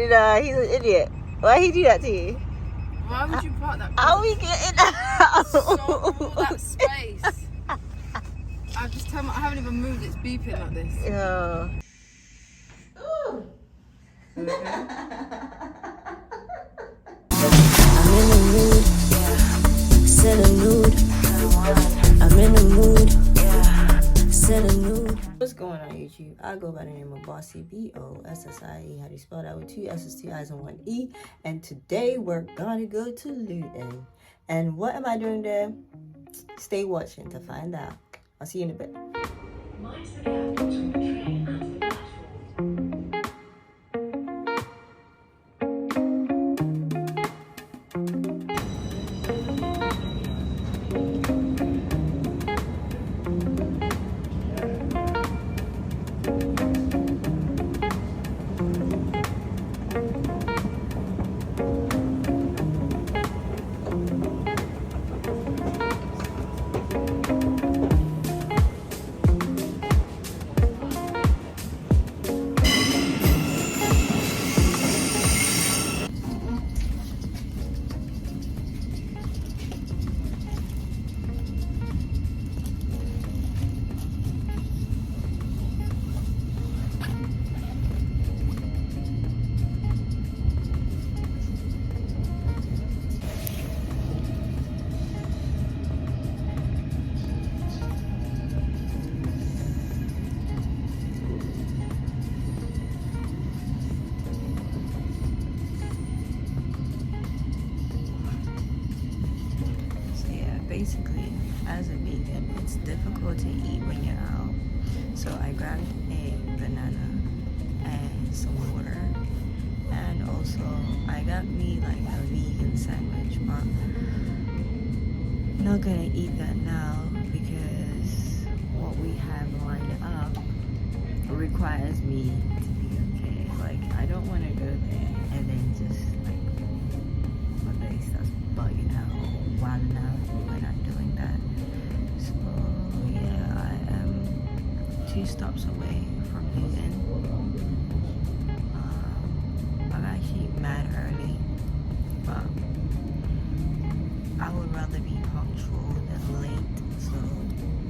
Nah, he's an idiot. Why he do that to you? Why would you park that? How we getting out? So all that space. I just tell me, I haven't even moved. It's beeping like this. Yeah. I'm in the mood, set a nude. I'm in the mood, set a nude. What's going on YouTube? I go by the name of Bossy, BOSSIE. How do you spell that? With 2 S's, 2 I's, and 1 E. And today we're gonna go to Luton. And what am I doing there? Stay watching to find out. I'll see you in a bit. Basically, as a vegan, it's difficult to eat when you're out. So I grabbed a banana and some water, and also I got me like a vegan sandwich, but I'm not gonna eat that now because what we have lined up requires me to be okay. Like, I don't want to go there and then just like my belly starts bugging out or wilding out. We're not doing that. So yeah, I am 2 stops away from Luton. I'm actually mad early, but I would rather be punctual than late. So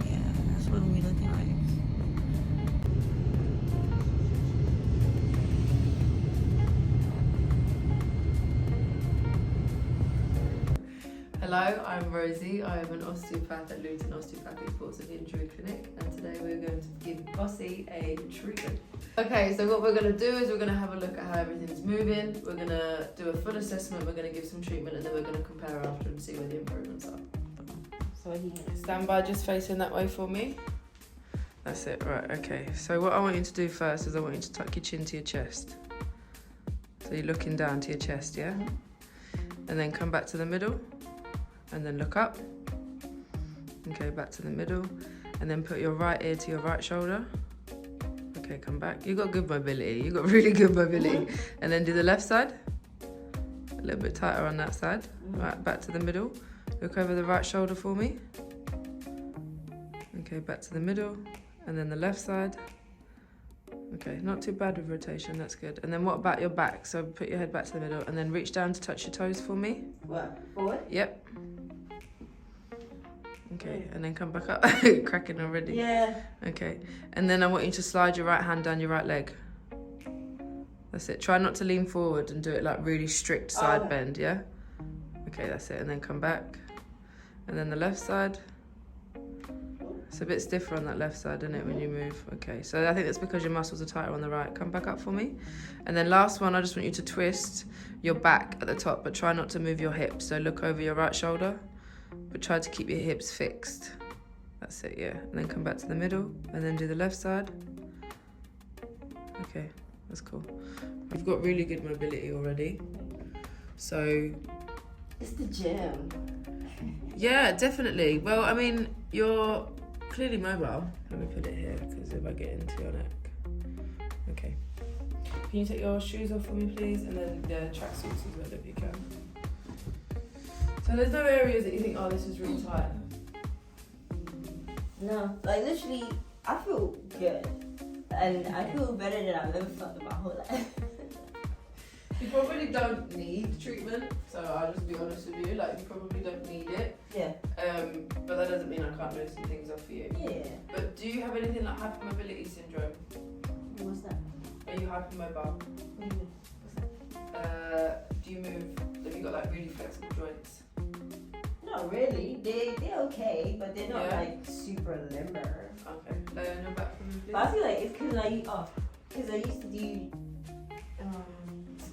yeah, that's what we're looking like. Hello, I'm Rosie. I am an osteopath at Luton Osteopathic Sports and Injury Clinic, and today we're going to give Bossy a treatment. Okay, so what we're going to do is we're going to have a look at how everything's moving. We're going to do a full assessment, we're going to give some treatment, and then we're going to compare after and see where the improvements are. So stand by, just facing that way for me. That's it, right, okay. So what I want you to do first is I want you to tuck your chin to your chest. So you're looking down to your chest, yeah? And then come back to the middle. And then look up. Okay, back to the middle. And then put your right ear to your right shoulder. Okay, come back. You got good mobility. You got really good mobility. And then do the left side. A little bit tighter on that side. Right, back to the middle. Look over the right shoulder for me. Okay, back to the middle. And then the left side. Okay, not too bad with rotation, that's good. And then what about your back? So put your head back to the middle and then reach down to touch your toes for me. What? Forward? Yep. Okay, and then come back up. Cracking already. Yeah. Okay, and then I want you to slide your right hand down your right leg. That's it. Try not to lean forward and do it like really strict side bend, yeah? Okay, that's it. And then come back. And then the left side. It's a bit stiffer on that left side, isn't it, when you move? Okay, so I think that's because your muscles are tighter on the right. Come back up for me. And then last one, I just want you to twist your back at the top, but try not to move your hips. So look over your right shoulder, but try to keep your hips fixed. That's it, yeah. And then come back to the middle, and then do the left side. Okay, that's cool. You've got really good mobility already. So... It's the gym. Yeah, definitely. Well, I mean, you're clearly mobile. Let me put it here, because if I get into your neck. Okay. Can you take your shoes off for me, please? And then the tracksuits as well, if you can. So there's no areas that you think, oh, this is really tight? No, like literally, I feel good. And I feel better than I've ever felt in my whole life. You probably don't need treatment, so I'll just be honest with you. Like, you probably don't need it. Yeah. But that doesn't mean I can't loosen things off for you. Yeah. But do you have anything like hypermobility syndrome? What's that? Are you hypermobile? What do you mean? Do you move? Have you got like really flexible joints? Not really. They're okay, but they're not Yeah. like super limber. Okay. Lay on your back for me, please. But I feel like it's because I used to do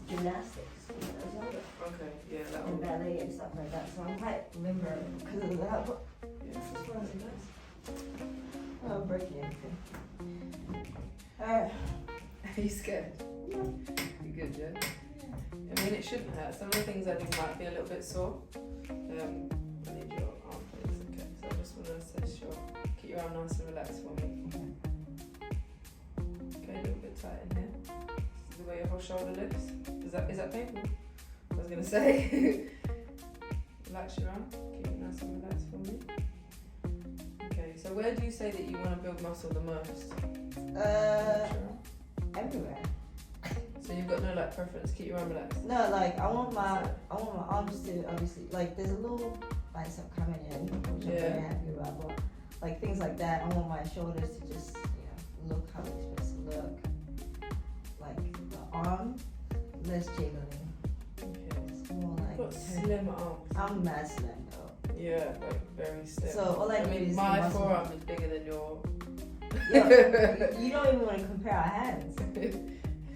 gymnastics when I was younger, Okay. Yeah. That and one. ballet and stuff like that. So I'm quite limber because of that. Yeah. This one's nice. Oh, I'm breaking everything. Alright. Are you scared? Yeah. You good, yeah? I mean, it shouldn't hurt. Some of the things I do might be a little bit sore. I need your arm, please. Okay. So I just want to assess your. Keep your arm nice and relaxed for me. Okay, a little bit tight in here. This is the way your whole shoulder looks. Is that painful? I was gonna say. Relax your arm. Keep it nice and relaxed for me. Okay. So where do you say that you want to build muscle the most? Everywhere. So you've got no like preference. Keep your arm relaxed. No, like I want my arms to obviously like there's a little bicep coming in, which I'm very happy about. But like things like that, I want my shoulders to just look how it's supposed to look. Like the arm, less jiggling. Okay. It's more You've got like slim arms. I'm mad slim though. Yeah, like very slim. So all I need mean, is my the muscle. forearm is bigger than your. Yo, you don't even want to compare our hands.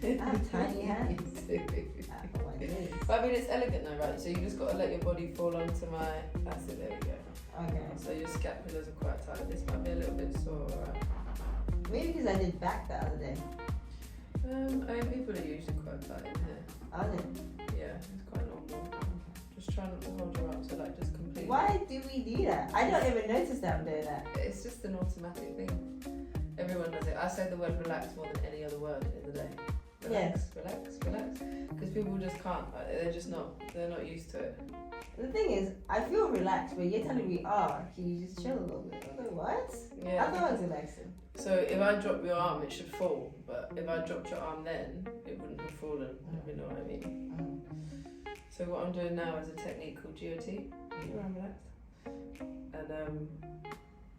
I have tiny hands. Oh my goodness. But I mean, it's elegant though, right? So you just got to let your body fall onto my. That's it. There we go. Okay. So your scapulas are quite tight. This might be a little bit sore, right? Maybe because I did back the other day. I mean, people are usually quite tight in here. Are they? Yeah, it's quite normal. Just try not to hold your arm, so like just completely. Why do we do that? I don't even notice that I'm doing that. It's just an automatic thing. Everyone does it. I say the word relax more than any other word in the day. Relax, relax, relax. Because people just can't. Like, they're not used to it. The thing is, I feel relaxed, but you're telling me, can you just chill a little bit? I'm like, what? Yeah. I thought I was relaxing. So if I drop your arm, it should fall. But if I dropped your arm then, it wouldn't have fallen. If you know what I mean. So what I'm doing now is a technique called GOT. Keep your arm relaxed. And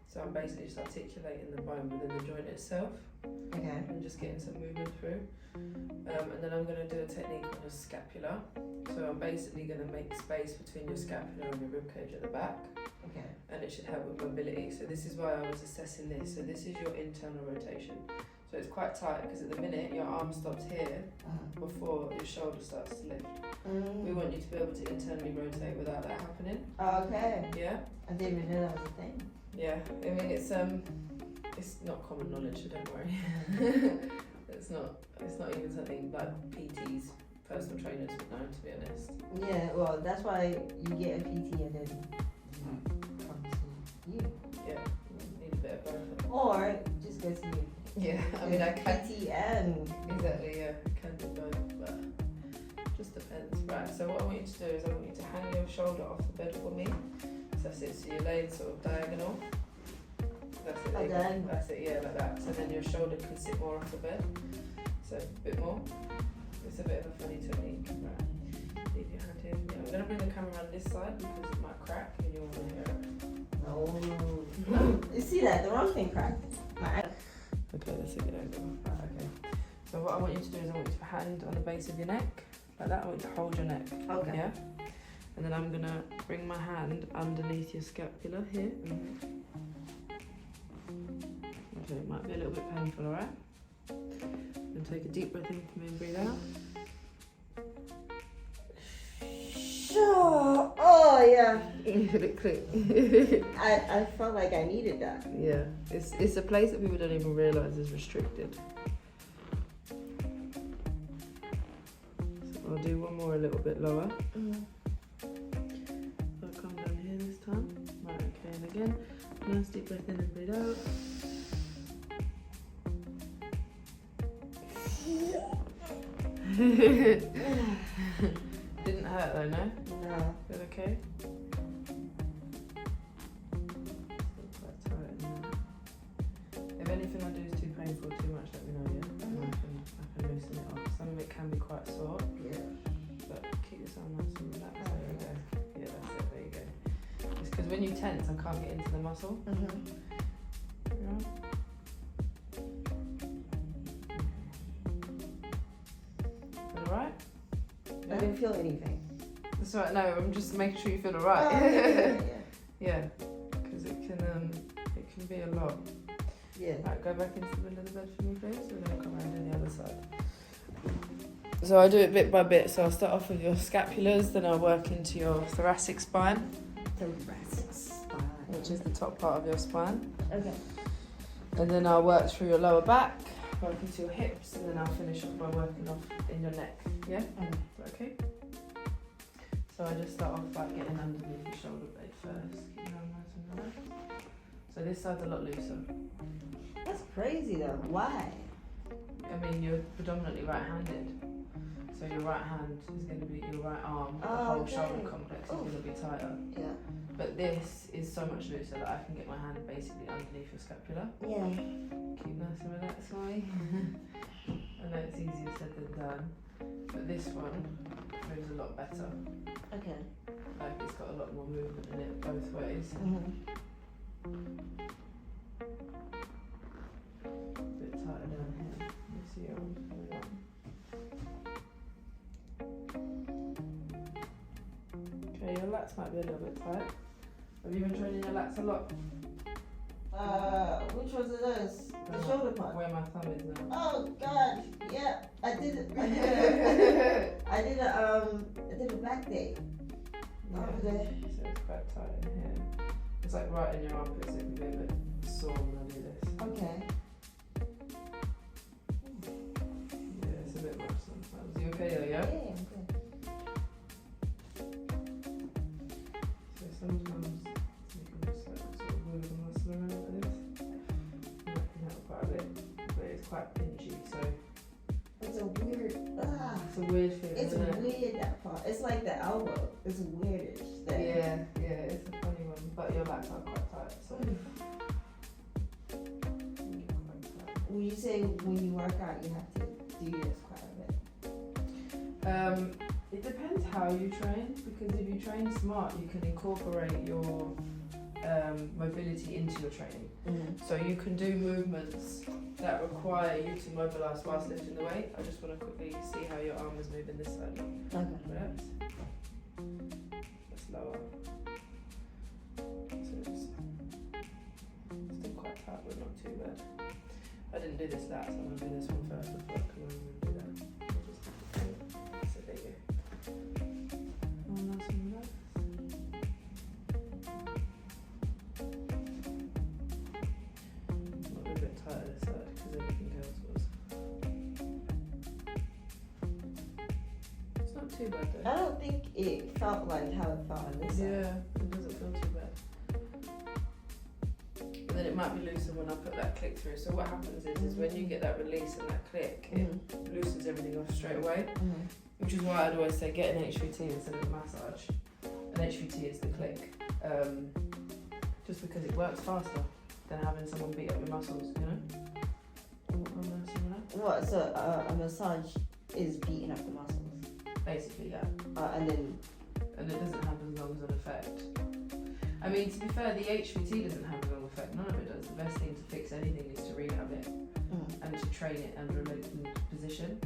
so I'm basically just articulating the bone within the joint itself. Okay. And just getting some movement through. And then I'm going to do a technique on your scapula. So I'm basically going to make space between your scapula and your ribcage at the back. Okay. And it should help with mobility. So this is why I was assessing this. So this is your internal rotation. So it's quite tight because at the minute your arm stops here before your shoulder starts to lift. We want you to be able to internally rotate without that happening. Okay. Yeah? I didn't even know that was a thing. Yeah. I mean it's not common knowledge, so don't worry. It's not even something like PTs, personal trainers would know, to be honest. Yeah, well, that's why you get a PT and then come to you. Yeah, you need a bit of both. Or just go to you. Yeah, I mean I can. PT and... Exactly, yeah, I can do both, but just depends. Right, so what I want you to do is I want you to hang your shoulder off the bed for me. So that's it, so you're laying sort of diagonal. That's it, there you go. That's it, yeah, like that. So then your shoulder can sit more off the bed. So a bit more. It's a bit of a funny technique. Right. Leave your hand here. Yeah, I'm going to bring the camera on this side because it might crack and you'll want to hear it. No. You see that? The wrong thing cracked. Okay, that's a good angle. Right, okay. So what I want you to do is I want you to hand on the base of your neck. Like that, I want you to hold your neck. Okay. Yeah? And then I'm going to bring my hand underneath your scapula here. Okay, it might be a little bit painful, alright? And take a deep breath in for me and breathe out. Sure. Oh, yeah. Did it click? I felt like I needed that. Yeah, it's a place that people don't even realise is restricted. So I'll do one more a little bit lower. So I'll come down here this time. Right, okay, and again, nice deep breath in and breathe out. Didn't hurt though, no? No. Feel okay? Quite tight in there. If anything I do is too painful, too much, let me know, yeah? And I can loosen it up. Some of it can be quite sore. Yeah. because when you tense, I can't get into the muscle. Yeah. Feel alright? I didn't feel anything. That's alright. No, I'm just making sure you feel alright. Oh, Yeah, because it can be a lot. yeah. Right, go back into the middle of the bed for me, please. We're going to come around on the other side. So I do it bit by bit. So I'll start off with your scapulars, then I'll work into your thoracic spine, Thoracic spine. which is the top part of your spine. Okay. And then I'll work through your lower back, work into your hips, and then I'll finish off by working off in your neck. Yeah? Okay. So I just start off by getting underneath your shoulder blade first. Keep your arm nice and relaxed. So this side's a lot looser. That's crazy though. Why? I mean, you're predominantly right-handed. So your right hand is going to be your right arm. The whole shoulder complex is going to be tighter. Yeah. But this is so much looser that I can get my hand basically underneath your scapula. Yeah. Keep nice and relaxed, Molly. I know it's easier said than done, but this one moves a lot better. Okay. Like it's got a lot more movement in it both ways. A bit tighter down here. You see your arms coming up. Okay, your lats might be a little bit tight. Have you been training your lats a lot? Which ones are those? The shoulder part. Where my thumb is now. Oh God, yeah, I did it. I did a back day. Yeah. Over there. So it's quite tight in here. It's like right in your armpits, so it can be a bit sore when I do this. Okay. Yeah, it's a bit much sometimes. You okay though, yeah? Yeah, I'm good. So sometimes you can just like sort of move the muscle around like this. And that can help quite a bit, but it's quite pinchy, so It's a weird. it's a weird feeling, It's isn't it? weird that part. It's like the elbow. It's weirdish. That. Yeah, it's a funny one, but your lats are quite tight, so quite tight. When you say when you work out, you have to do this quite a bit. It depends how you train, because if you train smart, you can incorporate your mobility into your training. So you can do movements that require you to mobilise whilst lifting the weight. I just want to quickly see how your arm is moving this side. Okay. Relax. That's lower. So it's still quite tight, but not too bad. I didn't do this last, I'm going to do this one first before I come over and do that. So there you go. Oh, nice and relaxed. Might be a bit tighter this side because everything else was. It's not too bad though. I don't think it felt like how it felt on this side. Yeah, it doesn't feel too bad. But then it might be looser when I put that click through. So what happens is when you get that release and that click, it loosens everything off straight away. Which is why I'd always say get an HVT instead of a massage. An HVT is the click. Just because it works faster than having someone beat up your muscles, you know? What? So a massage is beating up the muscles, Basically, yeah. and then. And it doesn't have as long as an effect. I mean, to be fair, the HVT doesn't have a long effect. None of it does. The best thing to fix anything is to rehab it and to train it under a latent position.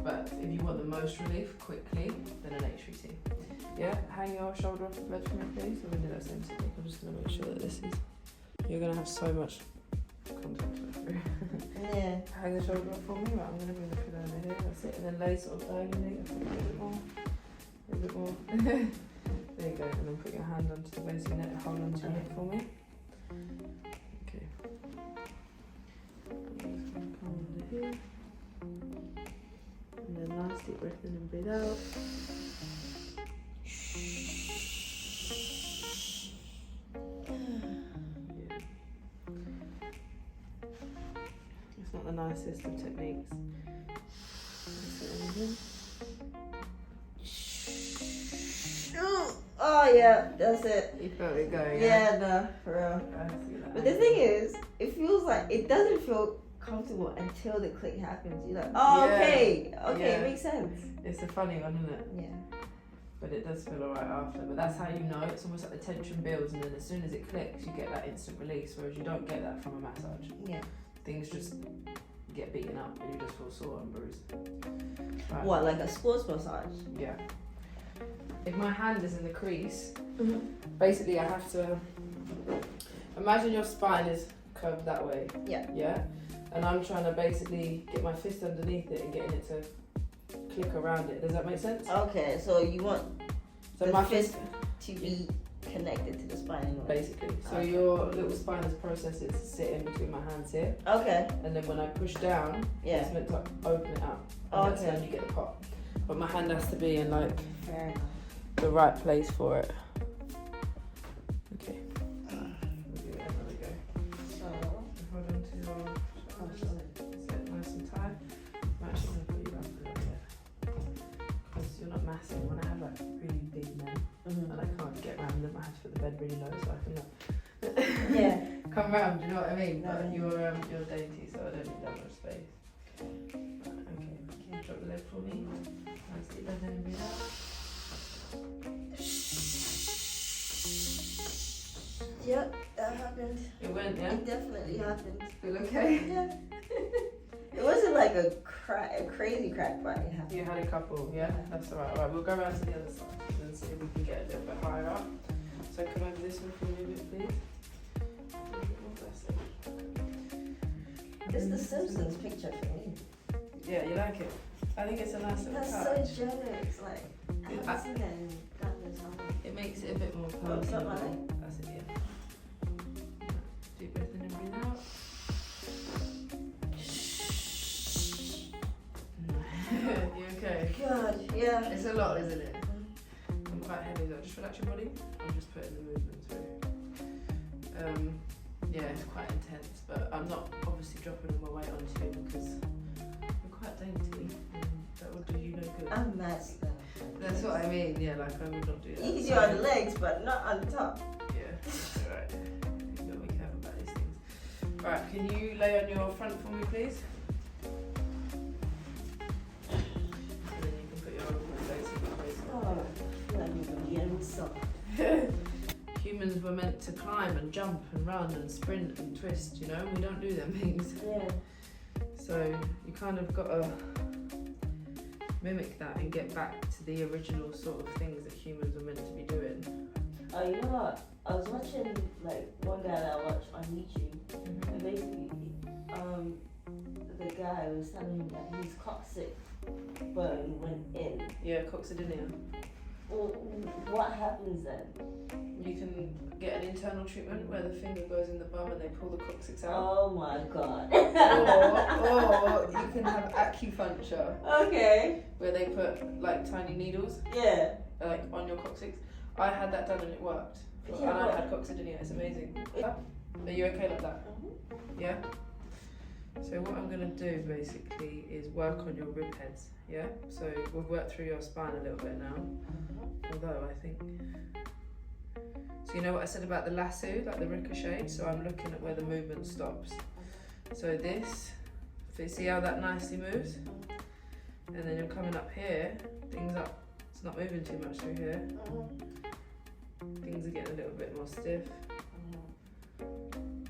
But if you want the most relief quickly, then an HVT. Yeah, hang your shoulder off the bed for me, please. We're going to do that same technique. I'm just going to make sure that this is. You're going to have so much contact with through. Yeah. Hang the shoulder off for me. Right, I'm going to bring the pillow over here. That's it. And then lay sort of diagonally. A little bit more. A little bit more. There you go. And then put your hand onto the base of your neck. Hold onto your neck for me. Okay. I'm just going to come under here. And then nice deep breath in and breathe out. Yeah. It's not the nicest of techniques. Oh yeah, that's it. You felt it going, Yeah, no, for real. I see that. But the thing is, it feels like it doesn't feel comfortable until the click happens. You're like, oh, Yeah. okay, Yeah. it makes sense. It's a funny one, isn't it? Yeah. but it does feel alright after. But that's how you know. It's almost like the tension builds, and then as soon as it clicks, you get that instant release. Whereas you don't get that from a massage. Yeah. Things just get beaten up, and you just feel sore and bruised. Right. What, like a sports massage? Yeah. If my hand is in the crease, basically I have to imagine your spine is curved that way. Yeah. Yeah. And I'm trying to basically get my fist underneath it and getting it to click around it. Does that make sense? Okay, so you want So the my fist to be connected to the spine anyway. basically. So Okay. your little spinous process is to sit in between my hands here, Okay. and then when I push down, Yeah. it's meant to open it up. And that's Okay. when you get the pop. But my hand has to be in like Fair enough. the right place for it. Okay. We'll give it another go. So, Hold on to your shoulders. Sit nice and tight. I'm actually going to put you up a little bit. Because you're not massive. When I have like really big men and I can't get around them, I have to put the bed really low so I can yeah. come round, you know what I mean? No. But you're dainty, so I don't need that much space. Right, okay. Drop the leg for me. Nice deep breath in and breathe out. Yep, that happened. It went, yeah? It definitely happened. Feel okay? Yeah. It wasn't like a crazy crack, but it happened. You had a couple, yeah? That's alright. Alright, we'll go around to the other side and see if we can get a little bit higher up. So come over this way for a little bit, please. It's the Simpsons picture for me. Yeah, you like it? I think it's a nice little That's touch. so generous. Like, I haven't seen that in God knows how long. It makes it a bit more Oh, personal. is that my leg? That's it, yeah. Deep breath in and breathe out. You okay? God, yeah. It's a lot, isn't it? I'm quite heavy though. Just relax your body. I'm just putting the movement through. Yeah, it's quite intense, but I'm not obviously dropping all my weight onto you because you're quite dainty and that would do you no good. I'm masked though. That's what I mean, yeah, like I would not do that. You can do it on the legs, but not on the top. Yeah, that's alright. You've got to be careful about these things. Alright, can you lay on your front for me, please? And then you can put your arm on my face and my face. Oh, let me go get some. Humans were meant to climb and jump and run and sprint and twist, you know? We don't do them things. Yeah. So you kind of got to mimic that and get back to the original sort of things that humans were meant to be doing. Oh, you know what? I was watching like one guy that I watched on YouTube, and basically, the guy was telling him that his coccyx bone went in. Yeah, coccydynia. Well, what happens then? You can get an internal treatment where the finger goes in the bum and they pull the coccyx out. Oh my god. Or you can have acupuncture Okay. where they put like tiny needles Yeah. like on your coccyx. I had that done and it worked. And Yeah, I but- had coccydynia. It's amazing. Are you okay like that? Yeah? So what I'm going to do basically is work on your rib heads, yeah? So we've worked through your spine a little bit now, although I think... So you know what I said about the lasso, like the ricochet? So I'm looking at where the movement stops. So this, see how that nicely moves? And then you're coming up here, things up, it's not moving too much through here. Things are getting a little bit more stiff.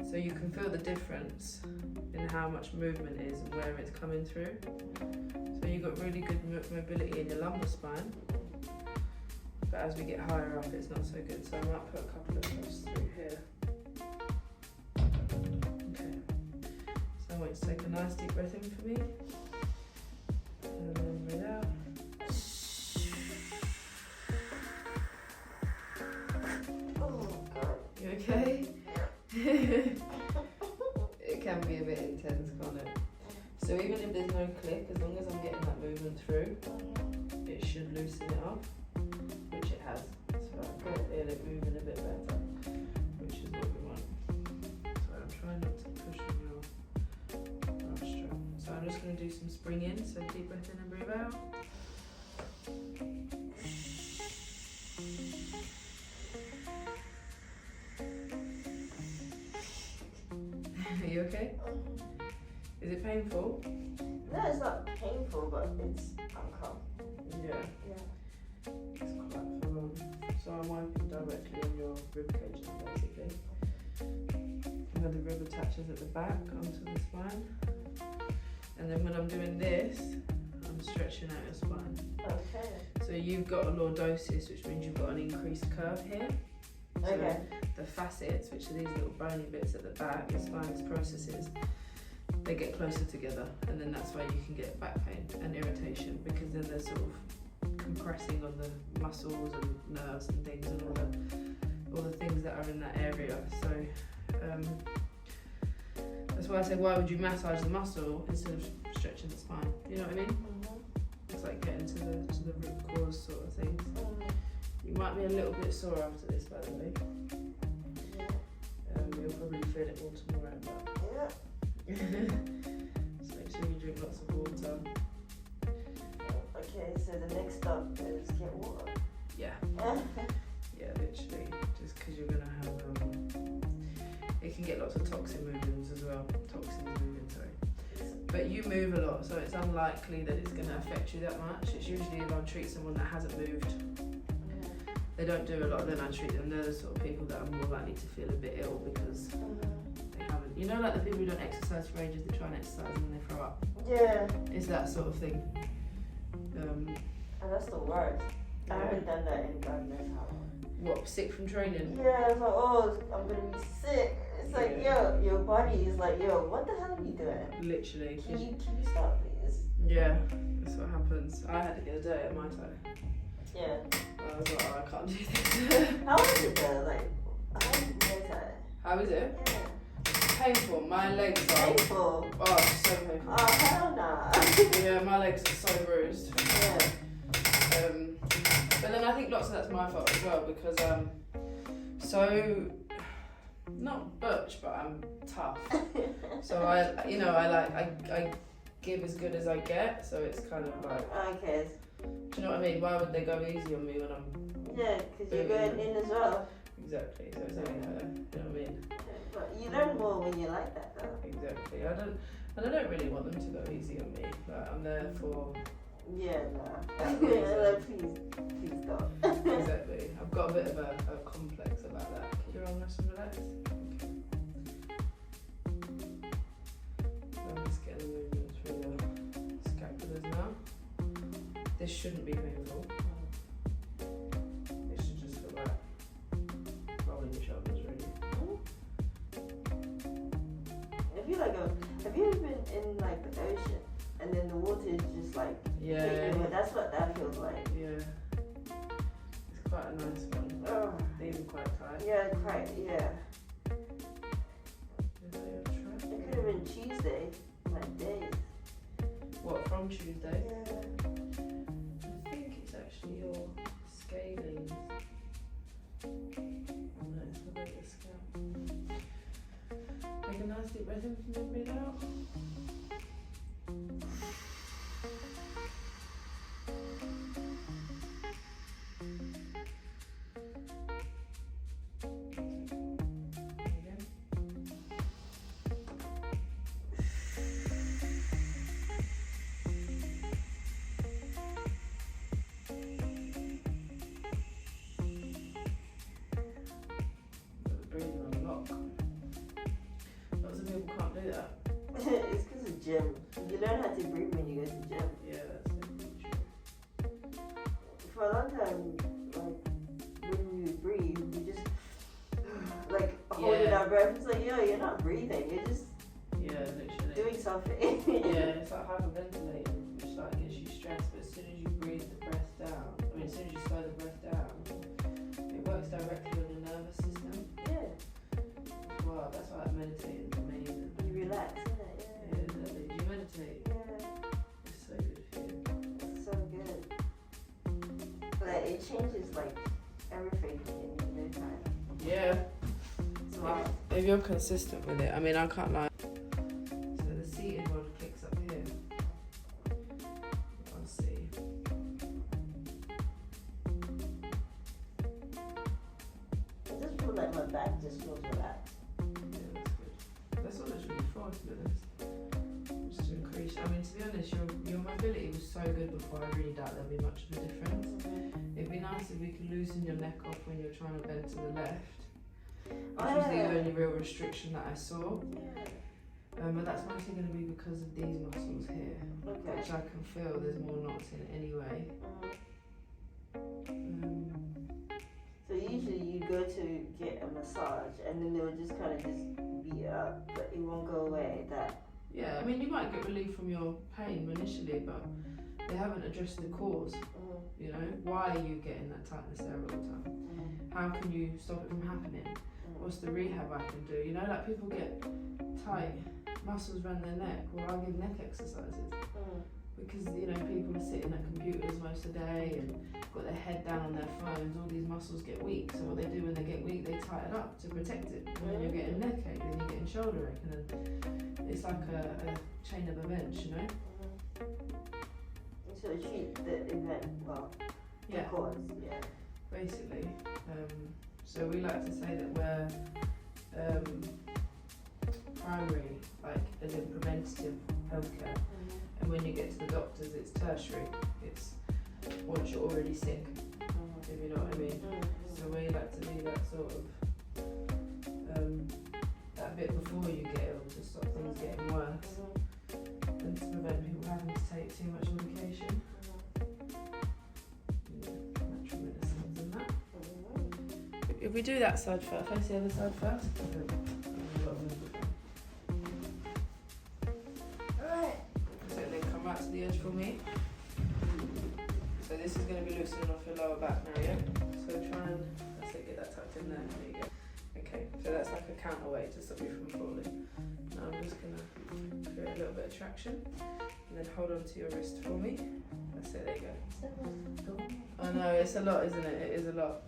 So you can feel the difference in how much movement is and where it's coming through. So you've got really good mobility in your lumbar spine, but as we get higher up it's not so good. So I might put a couple of puffs through here. Okay, so I want you to take a nice deep breath in for me, and then breathe out. Oh god. You okay? It can be a bit intense, can't it? So even if there's no click, as long as I'm getting that movement through, it should loosen it up, which it has. So I can feel it moving a bit better, which is what we want. So I'm trying not to push on your rostrum. So I'm just going to do some spring in, so deep breath in and breathe out. Are you okay? Is it painful? No, it's not painful, but it's uncomfortable. Yeah. Yeah. It's quite directly on your rib cage now, basically. Where the rib attaches at the back onto the spine. And then when I'm doing this, I'm stretching out your spine. Okay. So you've got a lordosis, which means you've got an increased curve here. So Okay. the facets, which are these little bony bits at the back, your spinous processes, they get closer together, and then that's why you can get back pain and irritation, because then they're sort of compressing on the muscles and nerves and things and all the things that are in that area. So that's why I say, why would you massage the muscle instead of stretching the spine? You know what I mean? It's like getting to the root cause sort of things. You might be a little bit sore after this, by the way. You'll probably feel it all tomorrow, but just make sure you drink lots of water. Okay, so the next step is get water. Yeah. Yeah, literally. Just because you're gonna have it can get lots of toxin movements as well. Toxins moving, sorry. But you move a lot, so it's unlikely that it's gonna affect you that much. It's usually if I treat someone that hasn't moved. They don't do a lot, then I treat them. They're the sort of people that are more likely to feel a bit ill because they haven't. You know, like the people who don't exercise for ages, they try and exercise and then they throw up. Yeah. It's that sort of thing. And that's the worst. I haven't done that in God knows how long. What, sick from training? Yeah, it's like, oh, I'm gonna be sick. It's like, yo, your body is like, yo, what the hell are you doing? Literally. Can you stop, please? Yeah, that's what happens. I had it the other day at my time. Yeah. I was like, oh, I can't do this. How is it though? Like, how is it? How is it? Yeah. Painful. My legs are. Painful. Oh, it's so painful. Oh, hell nah. Yeah, my legs are so bruised. Yeah. But then I think lots of that's my fault as well because so not butch, but I'm tough. So I give as good as I get. So it's kind of like. Okay. Do you know what I mean? Why would they go easy on me when I'm? Yeah, because you're going in as well. Exactly. So it's only her. You know what I mean? But you learn more when you like that though. Exactly. I don't really want them to go easy on me. Like, I'm there for. Yeah, nah. That reason. Please don't. Exactly. I've got a bit of a complex about that. You're all nice and relaxed. Okay. So I'm just getting the movements through the scapulars now. This shouldn't be painful. It should just feel like rolling your shoulders, really. Have you ever been in like the ocean and then the water is just like that's what that feels like. Yeah. It's quite a nice one. Oh. Even quite tight. Yeah, quite. Yeah. Is that your track? It could have been Tuesday, like days. What, from Tuesday? Yeah. I think it's actually your scalings. No, it's the way the scalp. Take a nice deep breath in from the breathe out. It's because of gym. You learn how to breathe when you go to gym. Yeah, that's it. For a long time, like when you breathe, you just like holding our breath. It's like, yo, you're not breathing. You're just literally doing something. Yeah, it's like hyperventilating, which like gets you stressed. But as soon as you breathe the breath down, as soon as you slow the breath down, it works directly on your nervous system. Yeah. Wow, that's why meditating is amazing. You relax, isn't it? Yeah, exactly. Do you meditate? Yeah. It's so good for you. It's so good. Like it changes like everything in no time. Yeah. So if you're consistent with it, I mean, I can't lie. So the seated one clicks up here. I'll see. I just feel like my back just feels relaxed. Yeah, that's good. That's all it's really for, to be honest. Just to increase. I mean, to be honest, your mobility was so good before. I really doubt there'll be much of a difference. It'd be be nice if we could loosen your neck off when you're trying to bend to the left. Which Oh, was the yeah. only real restriction that I saw. Yeah. But that's mostly going to be because of these muscles here, Okay. which I can feel there's more knots in it anyway. So usually you go to get a massage and then they'll just kind of just beat it up, but it won't go away. That. Yeah, I mean, you might get relief from your pain initially, but they haven't addressed the cause. You know, why are you getting that tightness there all the time? How can you stop it from happening? What's the rehab I can do? You know, like people get tight muscles around their neck. Well, I give neck exercises because, you know, people are sitting at computers most of the day and got their head down on their phones. All these muscles get weak. So what they do when they get weak, they tighten up to protect it. And then you're getting neck ache, then you're getting shoulder ache, and then it's like a chain of events, you know? So treat the event, well, Yeah. the cause, yeah. Basically. So we like to say that we're primary, like as in preventative healthcare, and when you get to the doctors it's tertiary. It's once you're already sick, if you know what I mean. So we like to be that sort of that bit before you get ill to stop things getting worse and to prevent people having to take too much medication. Natural medicines and that. If we do that side first, face the other side first. Alright. So then come right to the edge for me. So this is going to be loosening off your lower back now, yeah? So try and, that's it, get that tucked in there. There you go. Okay, so that's like a counterweight to stop you from falling. Now I'm just going to create a little bit of traction and then hold on to your wrist for me. That's it, there you go. I know, it's a lot, isn't it? It is a lot.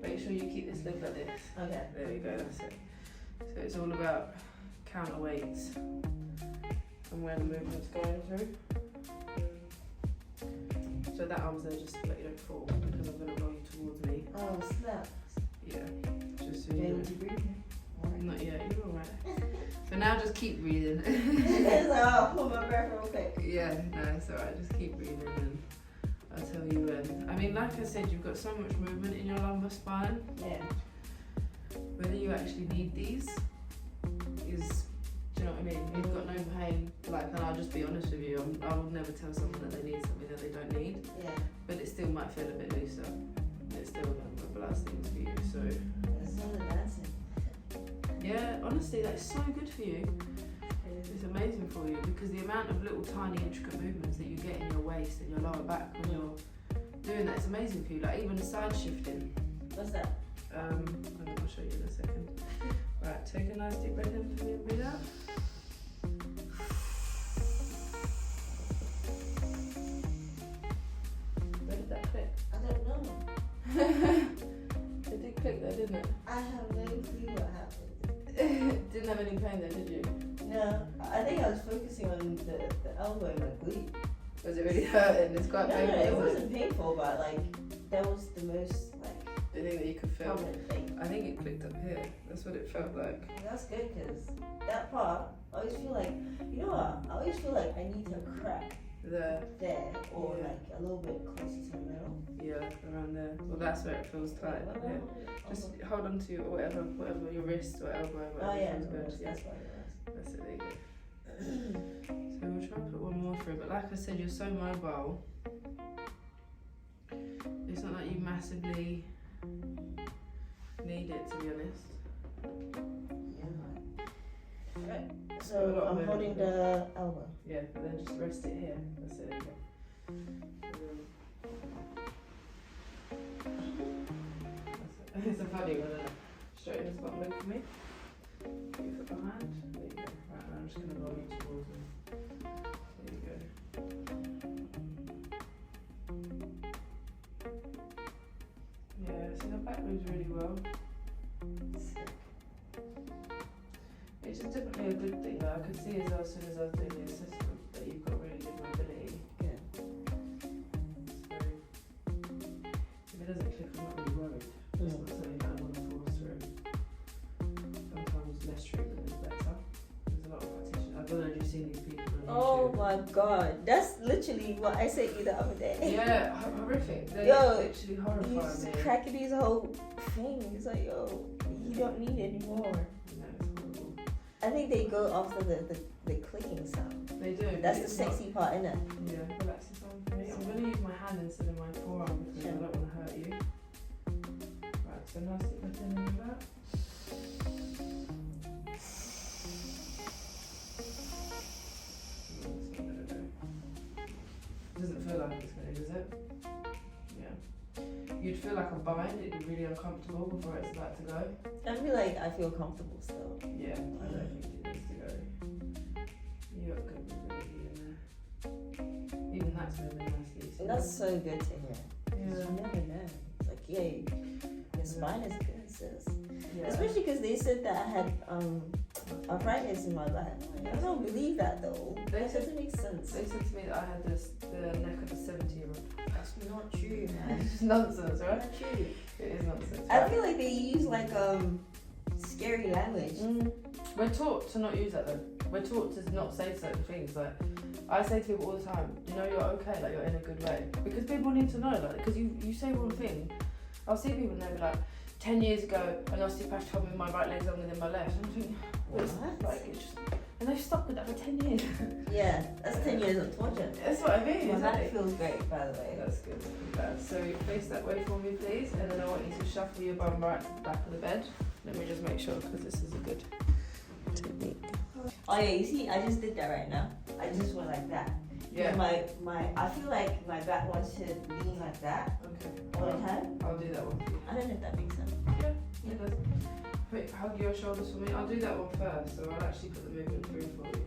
Make sure you keep this leg like this. Okay. There we go, that's it. So it's all about counterweights and where the movement's going through. So that arm's there just to let you don't fall because I'm going to roll you towards me. Oh, snap. Yeah, just so you know. breathe? Not yet, you're alright. So now just keep breathing. So I'll hold my breath real quick. Yeah, no, it's alright, just keep breathing and I'll tell you when. I mean, like I said, you've got so much movement in your lumbar spine. Yeah. Whether you actually need these is, do you know what I mean? You've got no pain, like, and I'll just be honest with you, I would never tell someone that they need something that they don't need, Yeah. but it still might feel a bit looser. It's still a blast things for you, so. It's not a dancing. Yeah, honestly, that's so good for you. It's amazing for you because the amount of little tiny intricate movements that you get in your waist and your lower back when you're doing that is amazing for you. Like even side shifting. What's that? I'll show you in a second. Right, take a nice deep breath in for me and breathe out. Where did that click? I don't know. It did click there, didn't it? I have no clue what happened. Didn't have any pain there, did you? No, I think I was focusing on the elbow and my glute. Was it really hurting? It's quite No, painful. it isn't wasn't painful, but like that was the most like The thing that you could feel. prominent thing. I think it clicked up here. That's what it felt like. And that's good because that part, I always feel like, you know what? I always feel like I need to crack There. or Yeah. like a little bit closer to the middle. Yeah, around there. Well, that's where it feels tight. Yeah. Just hold on to your whatever your wrist or elbow, whatever oh yeah, feels good. Yeah. that's what it was. That's it. There you go. So we'll try and put one more through. But like I said, you're so mobile. It's not like you massively need it, to be honest. Yeah. Right. Got a So lot of I'm movement. holding the elbow. Yeah, but then just rest it here. That's it. There you go. That's it. It's a funny one, isn't it? Straighten this bottom leg for me. Put your foot behind. There you go. Right, now I'm just going to roll you towards me. There you go. Yeah, so the back moves really well. It's just definitely a good thing. Though. I could see as soon as I was doing the assessment that you've got really good mobility. Good. So if it doesn't click, I'm not really worried. It's not something that I want to force through. Sometimes less treatment is better. There's a lot of practitioners. I don't know if you've seen these people on YouTube. Oh my god, that's literally what I said to you the other day. Yeah, horrific. They're Yo, literally horrifying He's me. cracking his whole thing. It's like, yo, you don't need it anymore. No, it's horrible. I think they go after the clicking sound. They do. That's the sexy part, isn't it? Yeah, relax the sound for me. I'm going to use my hand instead of my forearm because I don't want to hurt you. Right, so now stick my thing in that. Doesn't feel like it's going to, does it? Yeah. You'd feel like a bind, it'd be really uncomfortable before it's about to go. I feel like I feel comfortable still. Yeah, I don't think it needs to go. You're good with it in there. Even that's moving nicely. So That's so good to hear. yeah. You never know. Like, yeah, your spine is good, sis. Yeah. Especially because they said that I had arthritis in my back. I don't believe that though. They That said- doesn't make sense. They said to me that I had the neck of a 70-year-old. That's not true, man. It's just nonsense, right? Not true. It is nonsense. I Right? feel like they use like scary language. We're taught to not use that though. We're taught to not say certain things. Like, I say to people all the time, you know you're okay, like you're in a good way. Because people need to know, like, because you say one thing, I'll see people and they'll be like, 10 years ago, an osteopath told me my right leg's longer than my left. And I'm thinking, What? like, it's just, and they've stuck with that for 10 years. Yeah, that's 10 years of torture. That's what I mean, Well, that exactly. feels great, by the way. That's good. So face that way for me, please, and then I want you to shuffle your bum right to the back of the bed. Let me just make sure, because this is a good technique. Oh yeah, you see, I just did that right now. I just went like that. Yeah. I feel like my back wants to lean like that Okay. all the time. I'll do that one for you. I don't know if that makes sense. Yeah, it does. Hug your shoulders for me. I'll do that one first, so I'll actually put the movement through for you.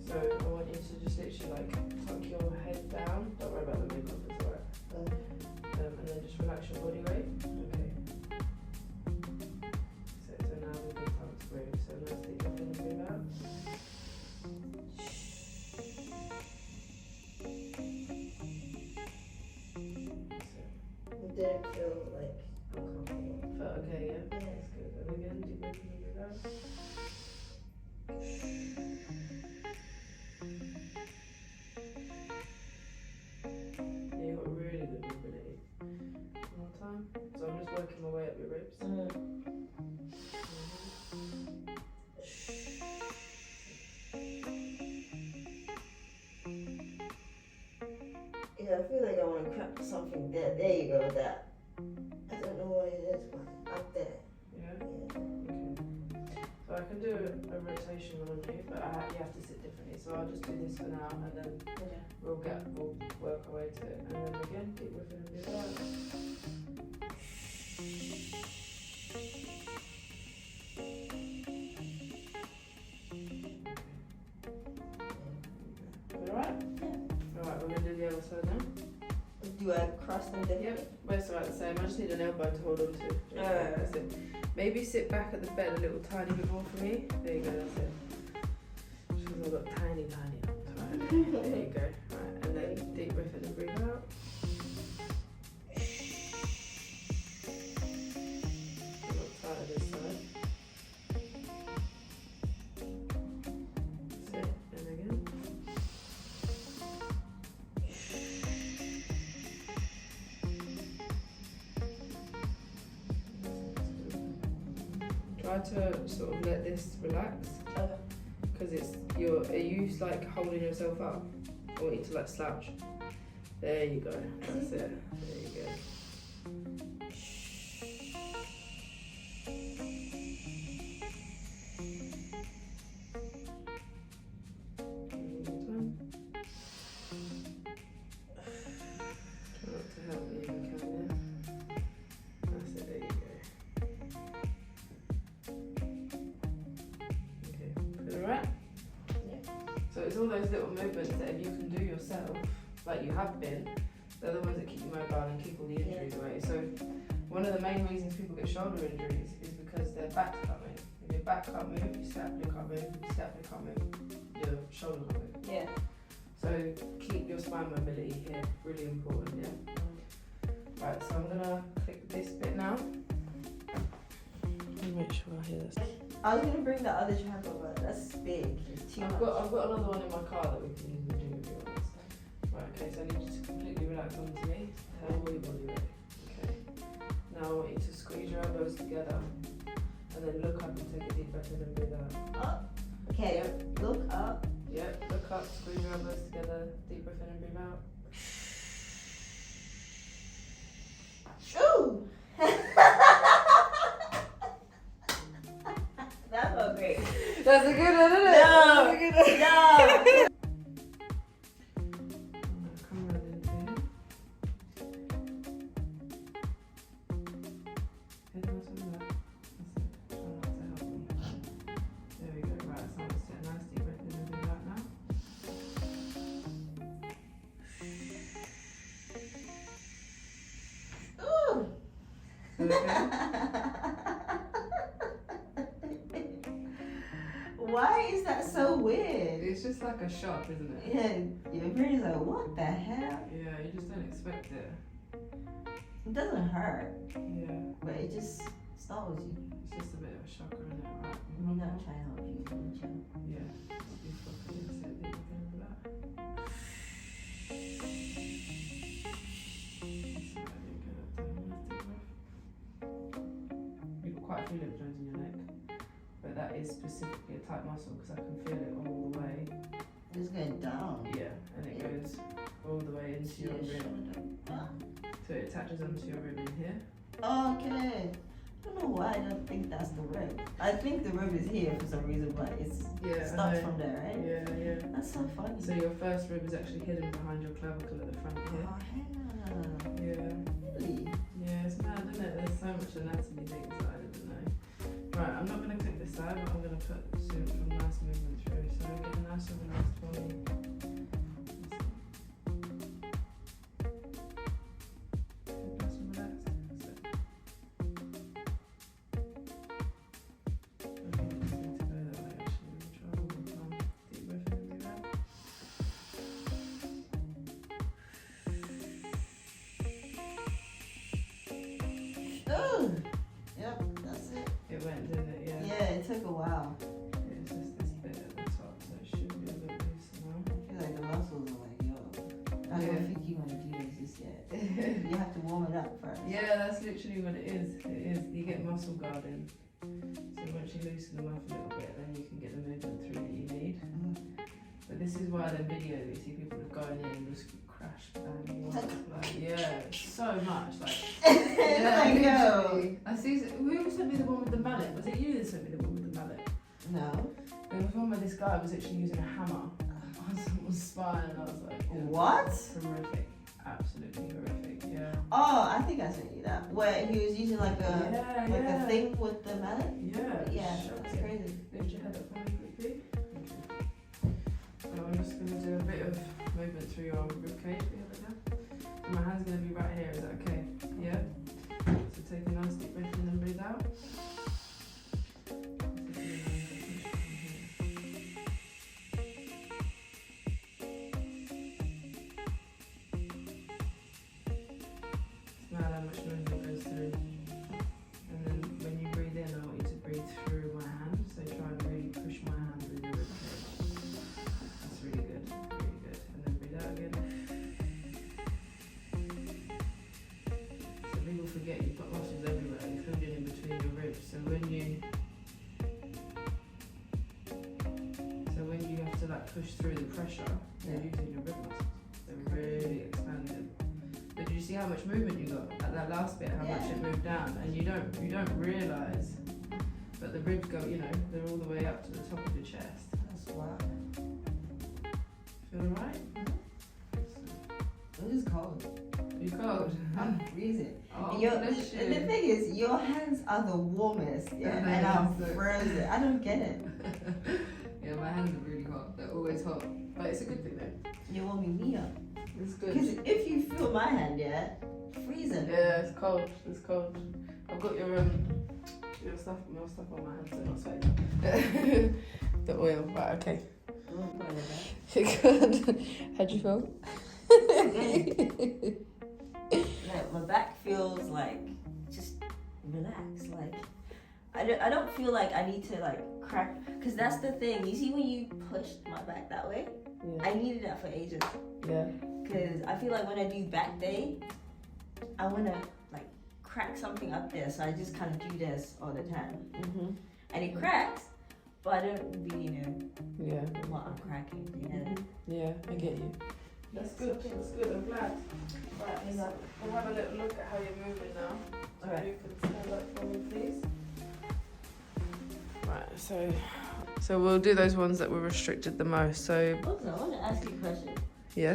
So I want you to just literally like tuck your head down. Don't worry about the makeup, it's alright. And then just relax your body weight. Okay. So now we've been tucked through. So let's take your finger through that. It didn't feel like uncomfortable. Felt okay, yeah? Yeah. That's good. And again, deep breath in through that. Yeah, you've got really good mobility. One more time. So I'm just working my way up your ribs. Yeah, I feel like I want to crack something there. There you go, that. I don't know what it is, but up there. Yeah? Yeah. Okay. So I can do a rotation on you, but you have to sit differently. So I'll just do this for now, and then we'll work our way to it. And then again, keep whipping and do that. Alright? Yeah. Alright, we're going to do the other side now. Do I cross them differently? Yep, we're still the same. I just need an elbow to hold on to. Alright. That's it. Maybe sit back at the bed a little tiny bit more for me. There you go, that's it. Because I've got tiny arms. Right, there you go. Right, and then deep breath in and breathe out. A little tighter this side. That's it, and again. Try to sort of let this relax, Okay. because are you like holding yourself up? I want you to like slouch. There you go. That's it. There you go. One more time. Try not to help me if you can, yeah. That's it. There you go. Okay. Feel alright? Yeah. So it's all those little movements that if you can do yourself, like you have been, they're the ones that keep you mobile and keep all the injuries away. So one of the main reasons people get shoulder injuries is because their back can't move. If your back can't move, your scapula can't move. If your scapula can't move, your shoulder can't move. Yeah. So keep your spine mobility here, really important, yeah? Right, so I'm gonna click this bit now. Let me make sure I hear this. I was gonna bring the other tripod, but that's big. It's too much. I've got another one in my car that we can use in the gym if you want. Right, okay, so I need you to completely relax onto me. Tell all your body weight. Okay. Now I want you to squeeze your elbows together and then look up and take a deep breath in and breathe out. Up. Okay, Yep. look up. Yep, look up, squeeze your elbows together, deep breath in and breathe out. Ooh! That felt great. That's a good one, isn't it? No, That's a good one. no. I'm gonna come right into here. Head down to the left. That's it. Try not to help me. There we go. Right, so let's take a nice deep breath in and breathe out now. Ooh. Okay. Why is that so weird? It's just like a shock, isn't it? Yeah, your brain's like, what the hell? Yeah, you just don't expect it. It doesn't hurt, Yeah, but it just startles you. it's just a bit of a shocker, isn't it? Right. I'm not trying to help you. I'm chill. Yeah. Just be focused. That's it. Deep breath in and breathe out. That's really good. Nice deep breath. You've got quite a few lymph nodes in your neck, but that is specifically a tight muscle because I can feel it all the way. It's going down. Yeah, and it goes all the way into your rib. So it attaches onto your rib in here. Okay. I don't know why I don't think that's the rib. I think the rib is here for some reason, but it's Yeah, stops from there, right? Yeah, yeah. That's so funny. So your first rib is actually hidden behind your clavicle at the front here. Oh, hell. Yeah. Really? Yeah, it's mad, isn't it? There's so much anatomy things that I didn't know. Right, I'm not going to click this side, but I'm going to put some nice movement through. So get a nice relaxed body. Nice and relaxed. That's it. I think it just needs to go that way actually. We'll try one more time. Deep breath in and breathe out. Ooh. Yep, that's it. It went, didn't it? Yeah. Yeah, it took a while. It's just this bit at the top, so it should be a bit looser now. I feel like the muscles are like, yo, I Yeah. don't think you want to do this just yet. You have to warm it up first. Yeah, that's literally what it is. It is. You get muscle guarding. So once you loosen them up a little bit, then you can get the movement through that you need. But this is why the videos you see people going in and just crash bang. Like, yeah, so much. Like, I know. literally. I see. Who sent me the one with the mallet? Was it you that sent me the one with the mallet? No. There was one where this guy was actually using a hammer on someone's spine, and I was like, What? horrific. Absolutely horrific. Yeah. Oh, I think I sent you that. Where he was using like a Yeah. a thing with the mallet. Yeah. Yeah, Shock that's it. crazy. Lift your head up for me quickly. So I'm just going to do a bit of movement through your rib cage. So my hand's going to be right here. Is that okay? Yeah. So take a nice deep breath in and breathe out. Smell how much movement goes through. And then when you breathe in, I want you to breathe through my hand. So try and really push my hand through your rib cage. That's really good, really good. And then breathe out again. So people forget you've got muscles everywhere, including in between your ribs. So when you have to like push through the pressure, you're using your rib muscles. They're really expanded. But did you see how much movement you got at that last bit? How much it moved down, and you don't realise, but the ribs go. You know, they're all the way up to the top of your chest. That's wild. Feel alright? It is cold. You cold? I'm freezing. Oh, And bless you. and the thing is, your hands are the warmest, yeah, Yeah, and I'm so- frozen. I don't get it. Yeah, my hands are really hot. They're always hot, but it's a good thing though. You're warming me up. It's good. Because if you feel my hand, yeah, freezing. Yeah, it's cold. It's cold. I've got your stuff on my hands. So I'm not sweating. The oil. Right. Okay. Good. How'd you feel? Like my back feels like just relaxed. Like I I don't feel like I need to like crack, because that's the thing. You see when you push my back that way? Yeah. I needed that for ages. Yeah. Because I feel like when I do back day, I want to like crack something up there. So I just kind of do this all the time. Mhm. And it cracks, but I don't really know Yeah. what I'm cracking. Yeah, I get you. That's good. That's good. I'm glad. Right, so we'll have a little look at how you're moving now. So Alright. you can stand up for me, please. Right. So we'll do those ones that were restricted the most. So Also, I want to ask you a question. yeah.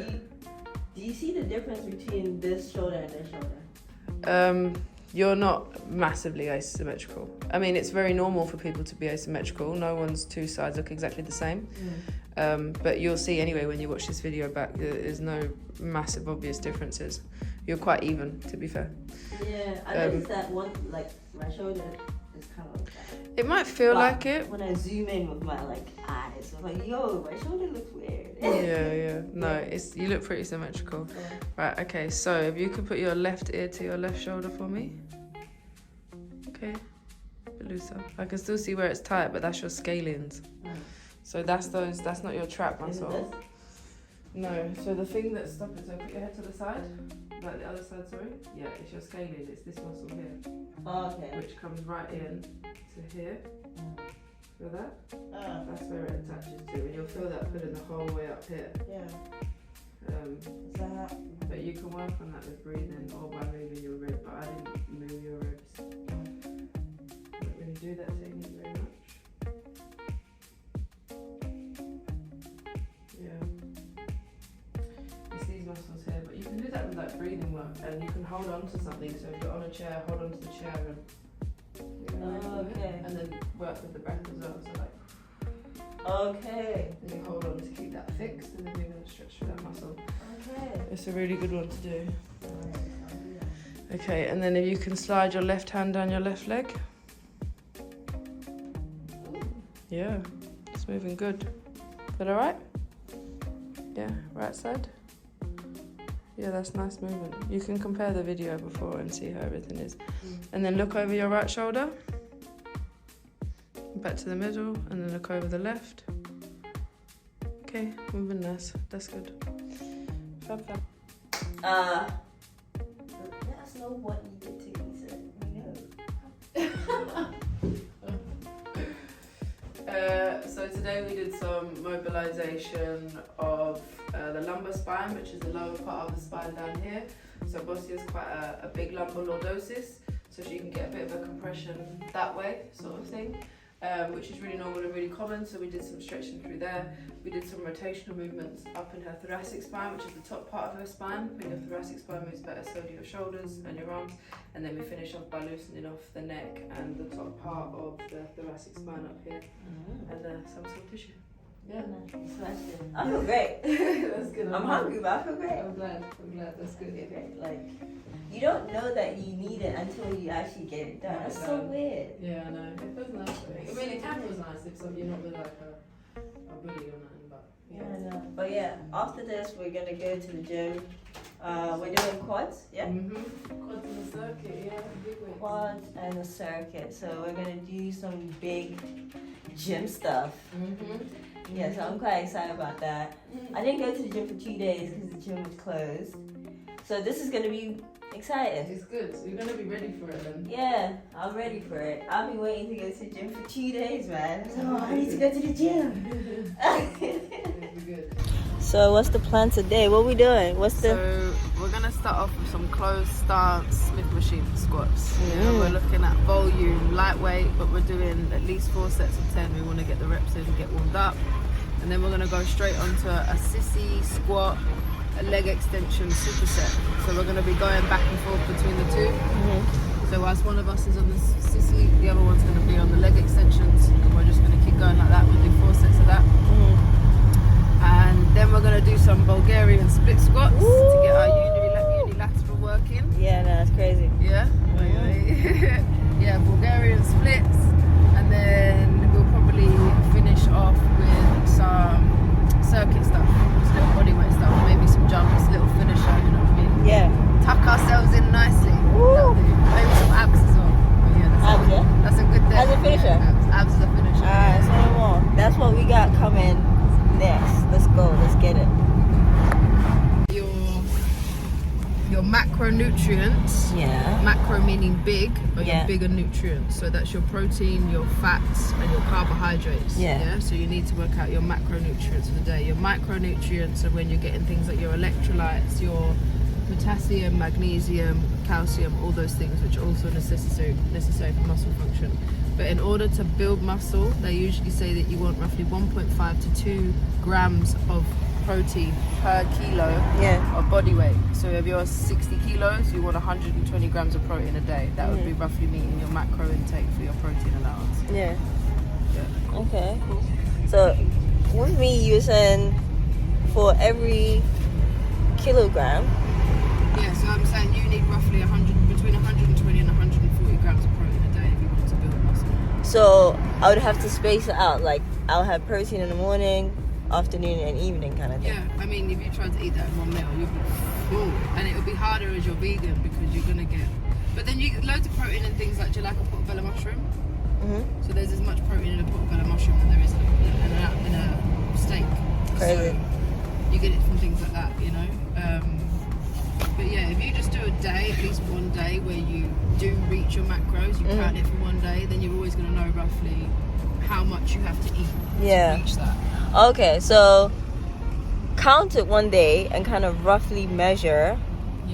Do you see the difference between this shoulder and this shoulder? You're not massively asymmetrical. I mean, it's very normal for people to be asymmetrical. No one's two sides look exactly the same. But you'll see anyway when you watch this video back, there's no massive obvious differences. You're quite even, to be fair. Yeah, I noticed that one, like my shoulder is kind of like that. It might feel But like it. when I zoom in with my like eyes, I'm like, yo, my shoulder looks weird. Yeah. No, you look pretty symmetrical. Yeah. Right, okay, so if you could put your left ear to your left shoulder for me. Okay, a bit looser. I can still see where it's tight, but that's your scalenes. So that's not your trap muscle. Is it this? No, so the thing that's stopping, so put your head to the side, like the other side, sorry. Yeah, it's your scalene, it's this muscle here, Oh, okay. which comes right in to here. Feel that? Oh, That's where it attaches to, and you'll feel that filling the whole way up here. yeah. But you can work on that with breathing or by moving your rib, but I didn't move your ribs. I don't really do that technique very much. Yeah. It's these muscles here, but you can do that with like breathing work, and you can hold on to something. So if you're on a chair, hold on to the chair and Okay. and then work with the breath as well. So like Okay. then you hold on to keep that fixed, and then you're going to stretch through that muscle. Okay. It's a really good one to do. Okay, and then if you can slide your left hand down your left leg. Yeah, it's moving good. Is that alright? Yeah, right side. Yeah, that's nice movement. You can compare the video before and see how everything is. And then look over your right shoulder. Back to the middle, and then look over the left. Okay, moving nice. That's good. Fab. Let us know what you did to me, so we know. So today we did some mobilization of the lumbar spine, which is the lower part of the spine down here. So Bossie has quite a big lumbar lordosis, so she can get a bit of a compression that way, sort of thing, which is really normal and really common. So we did some stretching through there. We did some rotational movements up in her thoracic spine, which is the top part of her spine. When your thoracic spine moves better, so do your shoulders and your arms. And then we finish off by loosening off the neck and the top part of the thoracic spine up here, and some soft tissue. Yeah. I feel great. That's good. I'm hungry, but I feel great. I'm glad. That's I good. feel great. Like, you don't know that you need it until you actually get it done. That's so weird. Yeah, I know. It feels nice. I mean, it can feel nice if you're not with like a bully or nothing, but Yeah, I know. But yeah, after this, we're gonna go to the gym. We're doing quads, yeah? Quads in the circuit, yeah, big weights. Quads and a circuit. So we're gonna do some big gym stuff. Yeah, so I'm quite excited about that. I didn't go to the gym for 2 days because the gym was closed. So this is gonna be exciting. It's good. So you're gonna be ready for it then. Yeah, I'm ready for it. I've been waiting to go to the gym for 2 days, man. So I need to go to the gym. It'll be good. So what's the plan today? What are we doing? So we're gonna start off with some closed stance Smith machine squats. Yeah, we're looking at volume, lightweight, but we're doing at least 4 sets of 10. We want to get the reps in, get warmed up, and then we're gonna go straight onto a sissy squat, a leg extension superset. So we're gonna be going back and forth between the two. So whilst one of us is on the sissy, the other one's gonna be on the leg extensions, and we're just gonna keep going like that. We'll do 4 sets of that. And then we're going to do some Bulgarian split squats to get our unilateral working. Yeah, no, that's crazy. Yeah? Yeah, Bulgarian splits. And then we'll probably finish off with some circuit stuff, just little bodyweight stuff, maybe some jumps, little finisher, you know what I mean? Yeah. Tuck ourselves in nicely. Maybe some abs as well. But yeah, that's finisher? That's a good day. As a finisher? Yeah, abs as a finisher. Alright, say no more. That's what we got coming next. Let's go. Let's get it. Your macronutrients. Yeah. Macro meaning big, or Yeah. your bigger nutrients. So that's your protein, your fats, and your carbohydrates. Yeah. So you need to work out your macronutrients for the day. Your micronutrients are when you're getting things like your electrolytes, your potassium, magnesium, calcium, all those things which are also necessary for muscle function. But in order to build muscle, they usually say that you want roughly 1.5 to 2 grams of protein per kilo of body weight. So if you're 60 kilos, you want 120 grams of protein a day. That would be roughly meeting your macro intake for your protein allowance. Yeah. Yeah. Okay. So with me using for every kilogram. Yeah, so I'm saying you need roughly between 120 and 140 grams of protein a day if you want to build muscle. So I would have to space it out. Like I'll have protein in the morning, afternoon, and evening kind of thing. Yeah, I mean, if you try to eat that in one meal, you'll be full. And it'll be harder as you're vegan because you're going to get... But then you get loads of protein in things like, do you like a portobello mushroom? Mm-hmm. So there's as much protein in a portobello mushroom than there is in a steak. Crazy. So you get it from things like that, you know? But yeah, if you just do a day, at least one day, where you do reach your macros, you count it for one day, then you're always going to know roughly how much you have to eat to reach that. Okay, so count it one day and kind of roughly measure,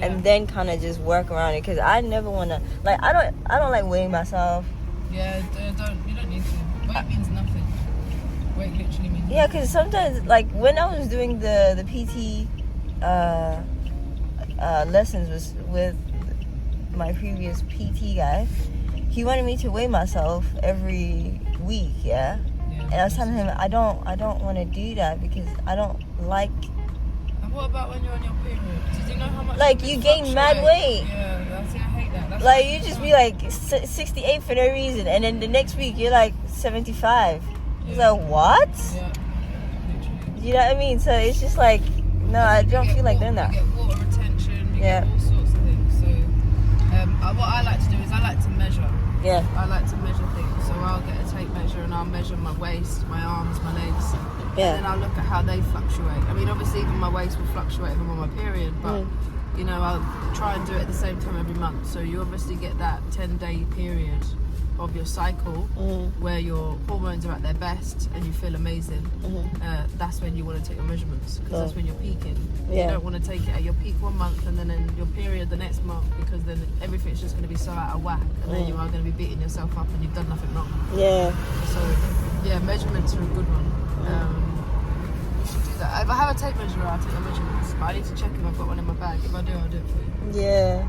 and then kind of just work around it. Because I never want to, like, I don't like weighing myself. Yeah, you don't need to. Weight means nothing. Weight literally means nothing. Yeah, because sometimes, like, when I was doing the PT lessons was with my previous PT guy, he wanted me to weigh myself every week, and I was telling him I don't want to do that because I don't like. And what about when you're on your period? Did you know how much? Like you gain mad weight. Yeah, I hate that. That's like you just be like 68 for no reason, and then the next week you're like 75. It's like what? Yeah, literally. You know what I mean? So it's just like no, I don't feel like doing that. You get water retention. You get all sorts of things. So what I like to do is I like to measure. Yeah. I like to measure things. So I'll get a tape measure and I'll measure my waist, my arms, my legs. Yeah. And then I'll look at how they fluctuate. I mean, obviously even my waist will fluctuate if I'm on my period, but you know, I'll try and do it at the same time every month. So you obviously get that 10-day period of your cycle where your hormones are at their best and you feel amazing. That's when you want to take your measurements because that's when you're peaking. You don't want to take it at your peak one month and then in your period the next month, because then everything's just going to be so out of whack, and then you are going to be beating yourself up and you've done nothing wrong. So yeah, measurements are a good one. You should do that. If I have a tape measure, I'll take the measurements, but I need to check if I've got one in my bag. If I do, I'll do it for you. Yeah.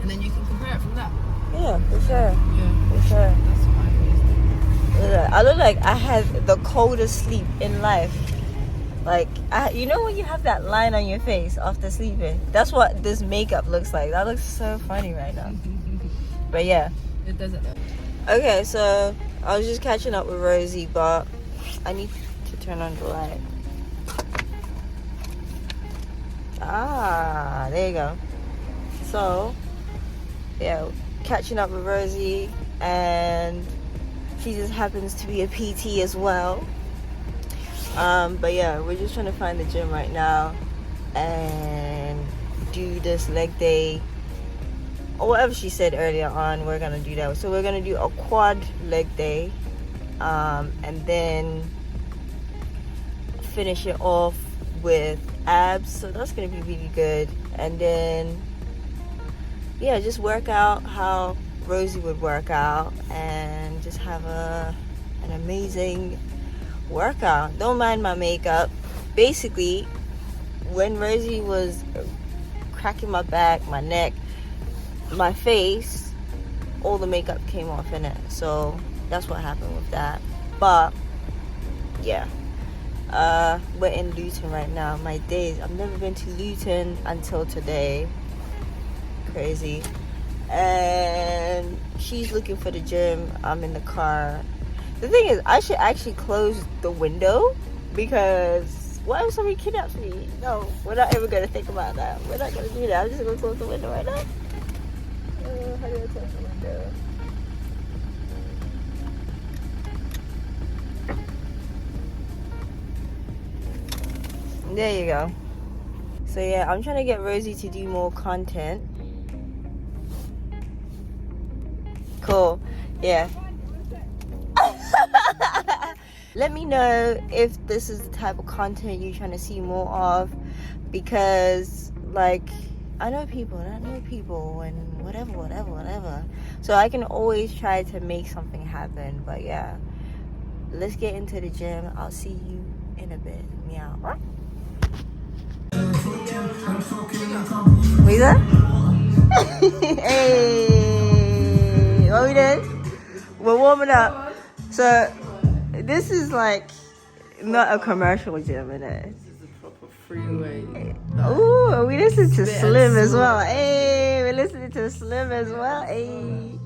And then you can compare it from that. Yeah, for sure. Yeah, For sure. that's what I always do. I look like I had the coldest sleep in life. Like, you know when you have that line on your face after sleeping? That's what this makeup looks like. That looks so funny right now. But yeah. It doesn't. Okay, so I was just catching up with Rosie, but I need to turn on the light. Ah, there you go. So, yeah, catching up with Rosie, and she just happens to be a PT as well. But yeah, we're just trying to find the gym right now and do this leg day or whatever she said earlier on. We're gonna do that. So we're gonna do a quad leg day, and then finish it off with abs. So that's gonna be really good. And then yeah, just work out how Rosie would work out and just have an amazing workout. Don't mind my makeup. Basically, when Rosie was cracking my back, my neck, my face, all the makeup came off in it. So that's what happened with that. But yeah, we're in Luton right now. My days, I've never been to Luton until today. Crazy. And she's looking for the gym. I'm in the car. The thing is, I should actually close the window, because what if somebody kidnaps me? No, we're not ever going to think about that. We're not going to do that. I'm just going to close the window right now. How do I close the window? There you go. So yeah, I'm trying to get Rosie to do more content. Cool. Yeah. Let me know if this is the type of content you're trying to see more of, because like I know people and whatever. So I can always try to make something happen. But yeah, let's get into the gym. I'll see you in a bit. Meow. What is that? Hey, what we doing? We're warming up. So this is like not a commercial gym, innit? This is a proper freeway. Ooh, we listen to Spit Slim and as well. sword. Hey, we listening to Slim as well. Hey.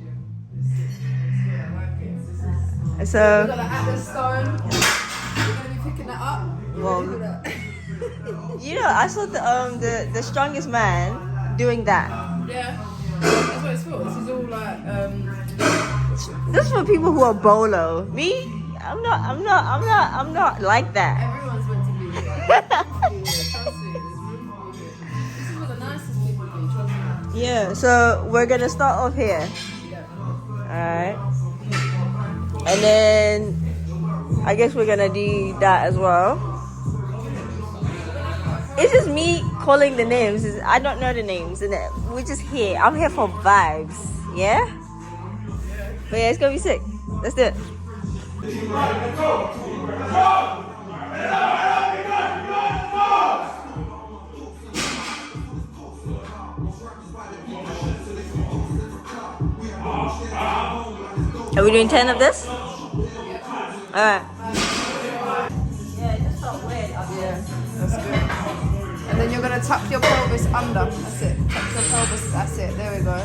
We So, got the Atlas Stone. We're gonna be picking that up. well, you know, I saw the strongest man doing that. Yeah. That's what it's for. This is all like This is for people who are bolo. Me, I'm not like that. everyone's meant to be here. Trust me, there's room for you here. This is where the nicest people be, trust me. Yeah. So we're gonna start off here. Yeah. Alright. And then I guess we're gonna do that as well. It's just me calling the names. I don't know the names, and we're just here. I'm here for vibes, yeah? But yeah, it's gonna be sick. Let's do it. Are we doing 10 of this? Alright. Yeah, it just felt weird. Yeah, that's good. And then you're gonna tuck your pelvis under. That's it. Tuck your pelvis. That's it. There we go.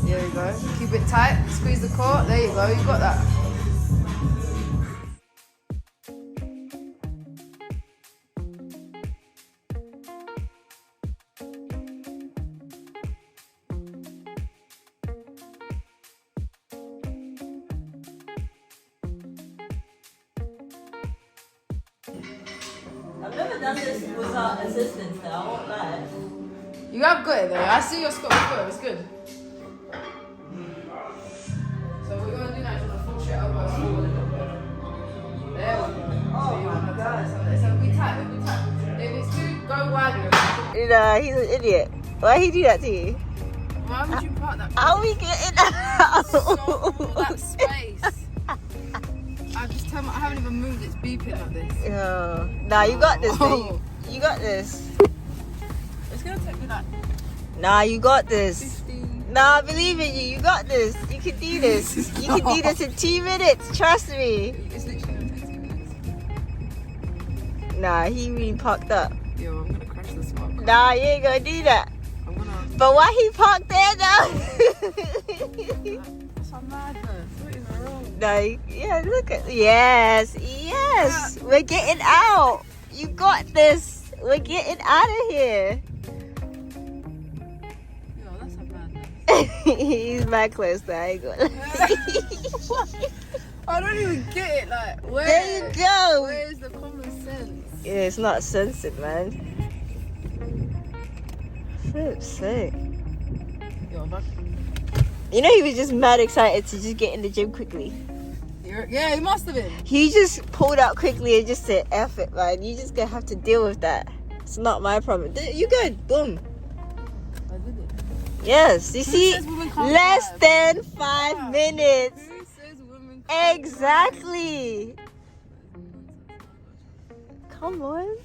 There we go. Keep it tight. Squeeze the core. There you go. You got that. I've never done this without assistance though, I won't lie. You have got it though. I see your Scottish foot. It's good. So what you're gonna do now is you're gonna push your elbows forward a little bit. There we go. Oh So you my wanna God. So be tight. Be tight. If it's too, go wider. Nah, he's an idiot. Why'd he do that to you? Why would you part that? How we getting out? So that space. I just tell me I haven't even moved. It's beeping like this. Yeah. Nah, you got this, babe. You got this. It's gonna take me like Nah, you got this. 15. Nah, I believe in you. You got this. You can do this. You can do this in 2 minutes. Trust me. It's literally gonna take 2 minutes. Nah, he really parked up. Yo, I'm gonna crash the smart car. Nah, you ain't gonna do that. I'm gonna. But why he parked there though? That's some madness. What is wrong? Nah, yeah, look at yes. We're getting out. You got this. We're getting out of here. Yo, that's some madness. He's back close though. I ain't gonna I don't even get it. Like, where? There you go. Where is the common sense? Yeah, it's not censored, man. Flip's sake. Yo, but You know, he was just mad excited to just get in the gym quickly. yeah, he must have been. He just pulled out quickly and just said, F it, man. You just gonna have to deal with that. It's not my problem. You good. Boom. I did it. Yes. You Who see, says women can't less drive? than 5 minutes. Who says women can't Exactly. Come on.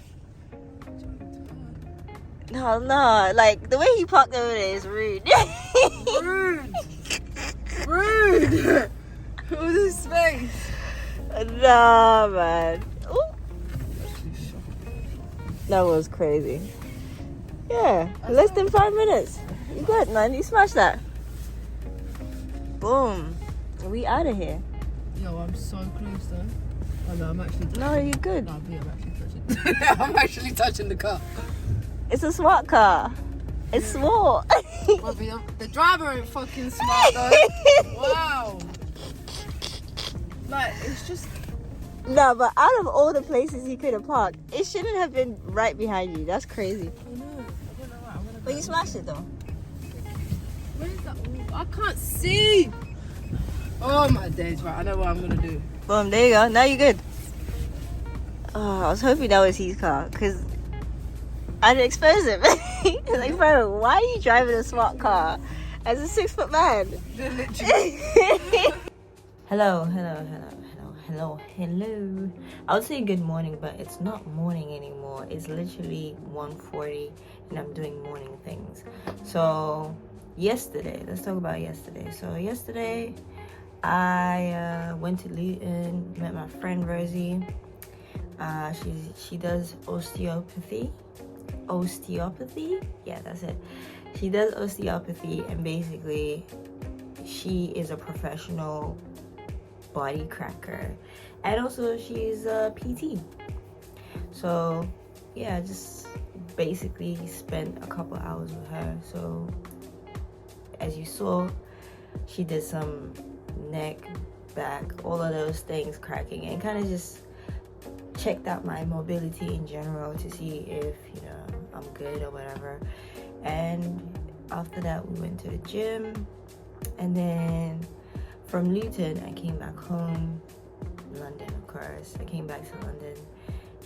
No, like the way he parked over there is rude. Rude. All this space. Nah, man. Ooh. That was crazy. Yeah, less than 5 minutes. You good, man. You smashed that. Boom. We out of here. Yo, I'm so close though. Oh no, I'm actually touching. No, you good. No, I'm actually touching. I'm actually touching the car. It's a smart car. It's small. Well, the driver ain't fucking smart though. Wow. Like, it's just No, but out of all the places you could have parked, it shouldn't have been right behind you. That's crazy. I know. I don't know what I'm gonna. But you smashed it though. Where's that? Oh, I can't see. Oh my days! Right, I know what I'm gonna do. Boom, there you go. Now you're good. Oh, I was hoping that was his car because I didn't expose him. Like, bro, why are you driving a smart car as a 6 foot man? Hello. I would say good morning, but it's not morning anymore. It's literally 1:40 and I'm doing morning things. So yesterday, let's talk about yesterday. So yesterday, I went to Luton, met my friend Rosie. She does osteopathy. Yeah, that's it. She does osteopathy, and basically she is a professional body cracker, and also she's a PT. So yeah, I just basically spent a couple hours with her. So as you saw, she did some neck, back, all of those things cracking, and kind of just checked out my mobility in general to see if, you know, I'm good or whatever. And after that, we went to the gym, and then from Luton I came back home, London of course. I came back to London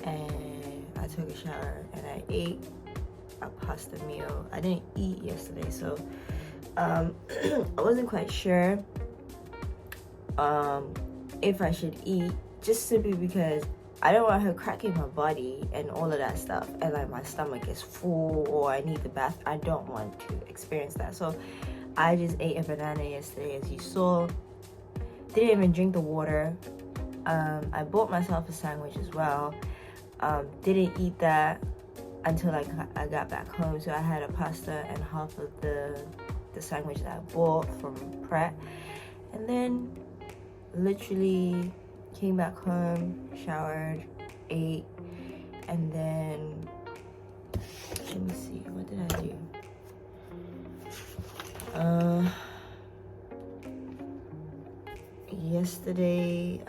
and I took a shower and I ate a pasta meal. I didn't eat yesterday, so I wasn't quite sure if I should eat, just simply because I don't want her cracking my body and all of that stuff, and like my stomach is full or I need the bath. I don't want to experience that. So I just ate a banana yesterday, as you saw. Didn't even drink the water. I bought myself a sandwich as well. Didn't eat that until I got back home. So I had a pasta and half of the sandwich that I bought from Pret, and then literally came back home, showered, ate, and then let me see, what did I do? Yesterday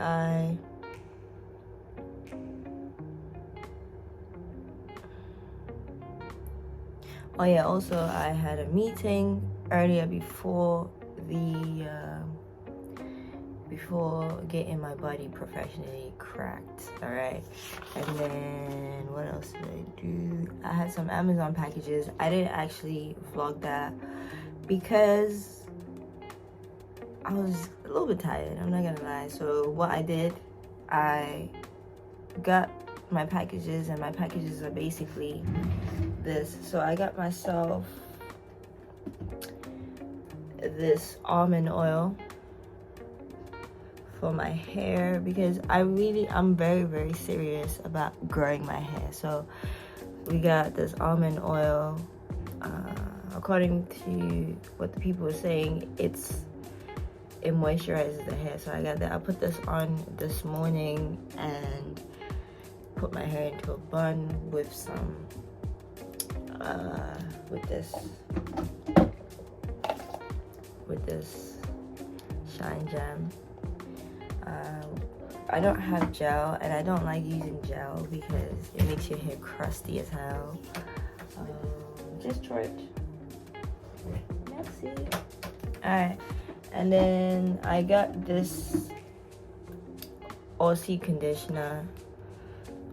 also I had a meeting earlier before getting my body professionally cracked. All right, and then what else did I do? I had some Amazon packages. I didn't actually vlog that because I was a little bit tired, I'm not gonna lie. So what I did, I got my packages, and my packages are basically this. So I got myself this almond oil for my hair because I'm very, very serious about growing my hair. So we got this almond oil. According to what the people were saying, it moisturizes the hair. So I got that. I put this on this morning and put my hair into a bun with some with this Shine Jam. I don't have gel, and I don't like using gel because it makes your hair crusty as hell. Just try it. Merci. Alright, and then I got this Aussie conditioner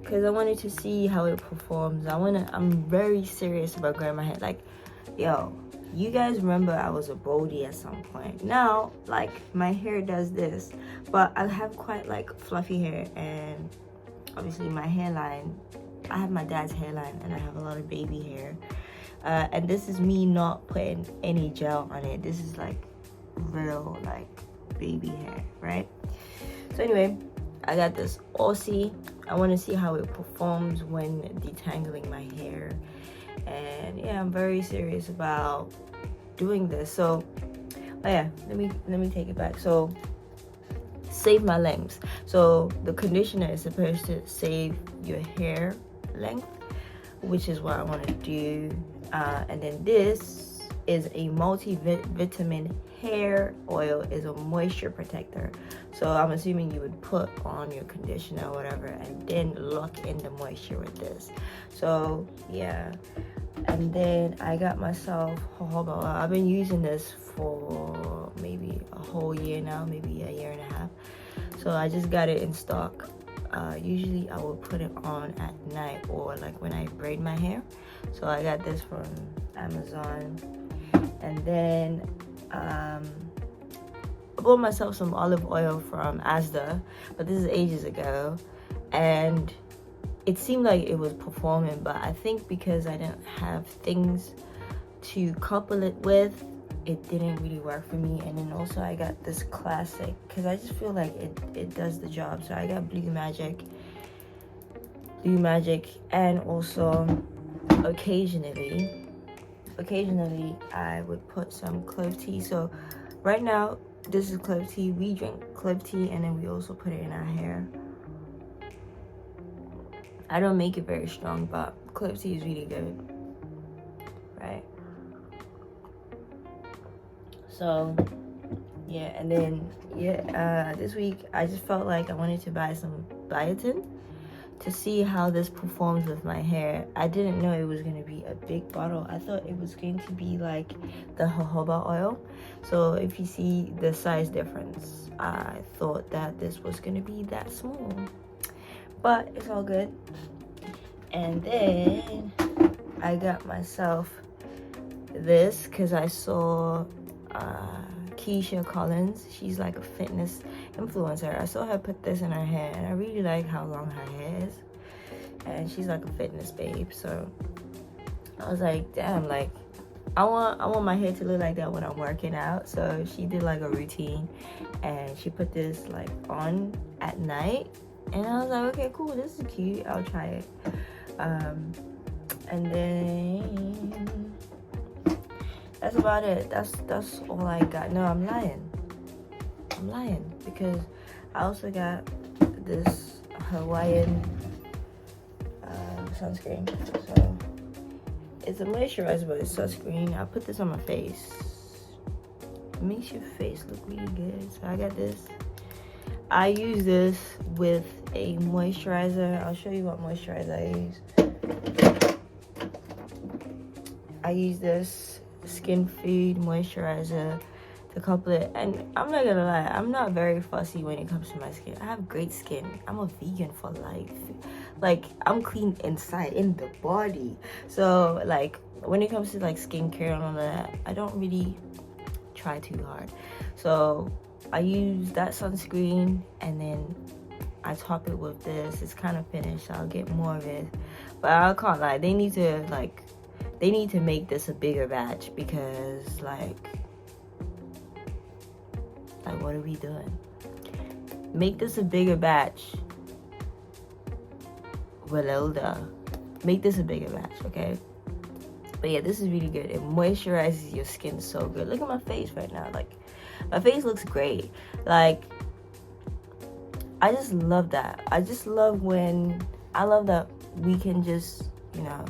because I wanted to see how it performs. I'm very serious about growing my hair. Like, yo, you guys remember I was a Bodie at some point. Now, like, my hair does this, but I have quite like fluffy hair, and obviously my hairline, I have my dad's hairline and I have a lot of baby hair. And this is me not putting any gel on it. This is like real like baby hair, right? So anyway, I got this Aussie. I want to see how it performs when detangling my hair. And yeah, I'm very serious about doing this. So let me take it back. So save my lengths. So the conditioner is supposed to save your hair length, which is what I want to do. And then this is a multivitamin hair oil, is a moisture protector. So I'm assuming you would put on your conditioner or whatever and then lock in the moisture with this. So yeah. And then I got myself jojoba. I've been using this for maybe a whole year now, maybe a year and a half. So I just got it in stock. Usually I will put it on at night or like when I braid my hair. So I got this from Amazon. And then I bought myself some olive oil from Asda, but this is ages ago. And it seemed like it was performing, but I think because I didn't have things to couple it with, it didn't really work for me. And then also I got this classic, because I just feel like it does the job. So I got Blue Magic, and also occasionally I would put some clove tea. So right now this is clove tea. We drink clove tea and then we also put it in our hair. I don't make it very strong, but clove tea is really good, right? So yeah, and then this week I just felt like I wanted to buy some biotin to see how this performs with my hair. I didn't know it was going to be a big bottle. I thought it was going to be like the jojoba oil. So if you see the size difference, I thought that this was going to be that small, but it's all good. And then I got myself this because I saw Keisha Collins. She's like a fitness influencer. I saw her put this in her hair and I really like how long her hair is, and she's like a fitness babe. So I was like, damn, like I want my hair to look like that when I'm working out. So she did like a routine and she put this like on at night, and I was like, okay, cool, this is cute, I'll try it. And then that's about it. That's all I got. No, I'm lying because I also got this Hawaiian sunscreen. So it's a moisturizer, but it's sunscreen. I put this on my face. It makes your face look really good. So I got this. I use this with a moisturizer. I'll show you what moisturizer I use. I use this Skin Food moisturizer to couple it, and I'm not gonna lie, I'm not very fussy when it comes to my skin. I have great skin. I'm a vegan for life. Like, I'm clean inside, in the body. So like when it comes to like skincare and all that, I don't really try too hard. So I use that sunscreen and then I top it with this. It's kind of finished, so I'll get more of it. But I can't lie, they need to make this a bigger batch, because like what are we doing? Make this a bigger batch. Wililda, make this a bigger batch, okay? But yeah, this is really good. It moisturizes your skin so good. Look at my face right now. Like, my face looks great. Like, I just love that. I love that we can just, you know,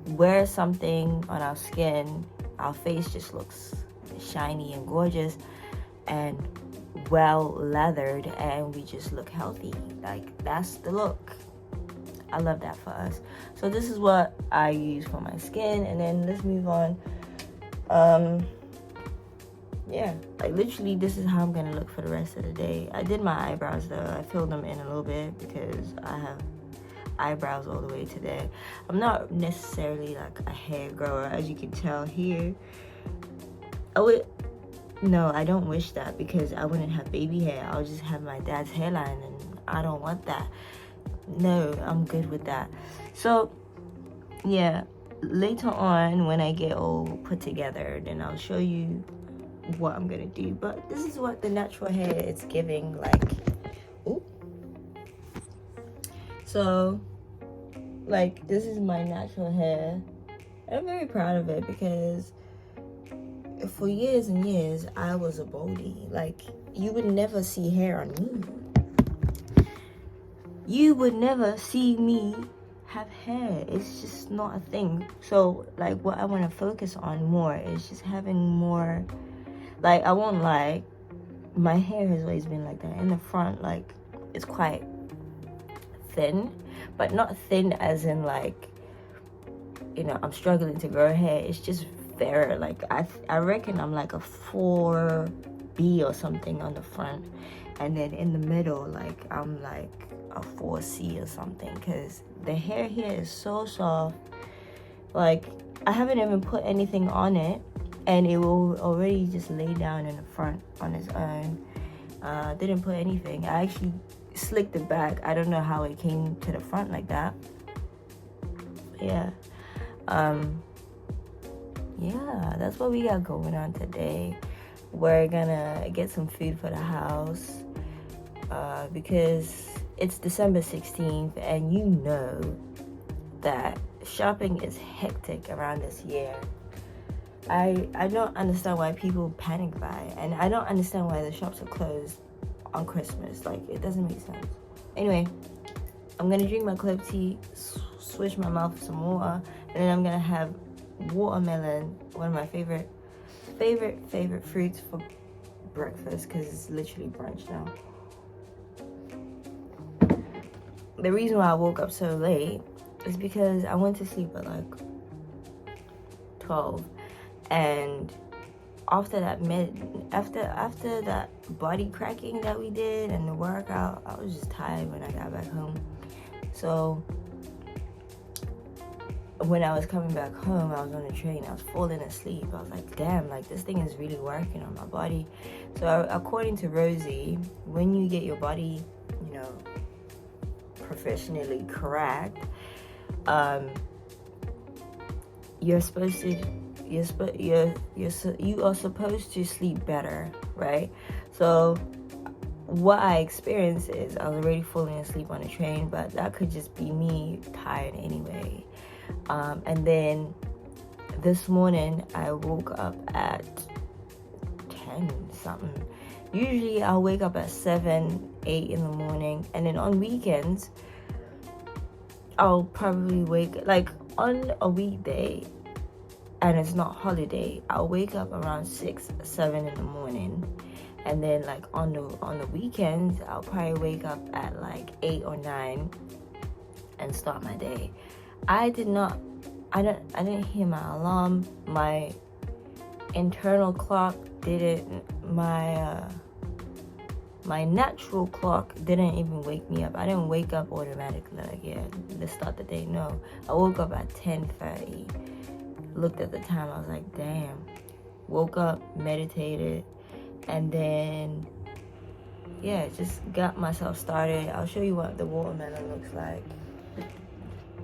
wear something on our skin. Our face just looks shiny and gorgeous and well leathered, and we just look healthy. Like, that's the look. I love that for us. So this is what I use for my skin. And then let's move on. Yeah, like literally this is how I'm gonna look for the rest of the day. I did my eyebrows though. I filled them in a little bit because I have eyebrows all the way today. I'm not necessarily like a hair grower, as you can tell here. No, I don't wish that, because I wouldn't have baby hair. I'll just have my dad's hairline, and I don't want that. No, I'm good with that. So yeah, later on when I get all put together, then I'll show you what I'm gonna do. But this is what the natural hair is giving. Like, ooh. So like, this is my natural hair. I'm very proud of it, because for years and years I was a baldy. Like, you would never see hair on me. You would never see me have hair. It's just not a thing. So like what I want to focus on more is just having more, like, I won't lie, my hair has always been like that. In the front, like, it's quite thin, but not thin as in like, you know, I'm struggling to grow hair. It's just very, like, I reckon I'm like a 4B or something on the front, and then in the middle, like, I'm like a 4C or something, because the hair here is so soft. Like, I haven't even put anything on it, and it will already just lay down in the front on its own. Didn't put anything. I actually slicked it back. I don't know how it came to the front like that. Yeah. Yeah, that's what we got going on today. We're gonna get some food for the house, because it's December 16th, and you know that shopping is hectic around this year. I don't understand why people panic buy, and I don't understand why the shops are closed on Christmas. Like, it doesn't make sense. Anyway, I'm gonna drink my clove tea, swish my mouth with some water, and then I'm gonna have watermelon, one of my favorite fruits, for breakfast, because it's literally brunch now. The reason why I woke up so late is because I went to sleep at like 12, and after that body cracking that we did and the workout, I was just tired when I got back home. So when I was coming back home, I was on the train, I was falling asleep. I was like, damn, like, this thing is really working on my body. So according to Rosie, when you get your body, you know, professionally correct, you are supposed to sleep better, right? So what I experienced is I was already falling asleep on the train, but that could just be me tired anyway. And then this morning I woke up at 10 something. Usually I'll wake up at 7, 8 in the morning, and then on weekends I'll probably wake, like, on a weekday and it's not holiday, I'll wake up around 6, 7 in the morning. And then like on the weekends, I'll probably wake up at like 8 or 9 and start my day. I didn't hear my alarm. My internal clock didn't. My natural clock didn't even wake me up. I didn't wake up automatically, like, yeah, let's start the day. No, I woke up at 10:30. Looked at the time, I was like, damn. Woke up, meditated, and then, yeah, just got myself started. I'll show you what the watermelon looks like.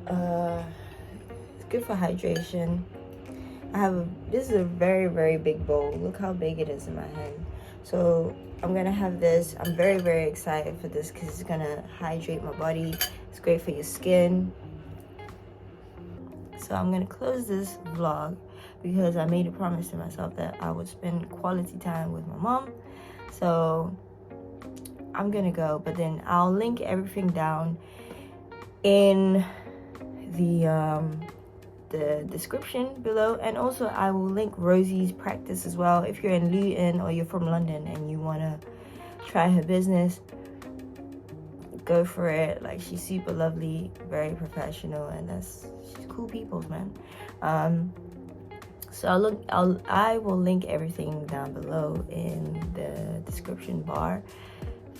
It's good for hydration. This is a very, very big bowl. Look how big it is in my hand. So I'm gonna have this. I'm very, very excited for this because it's gonna hydrate my body. It's great for your skin. So I'm gonna close this vlog because I made a promise to myself that I would spend quality time with my mom. So I'm gonna go, but then I'll link everything down in the description below, and also I will link Rosie's practice as well. If you're in Luton or you're from London and you want to try her business, go for it. Like, she's super lovely, very professional, and she's cool people, man. So I will link everything down below in the description bar.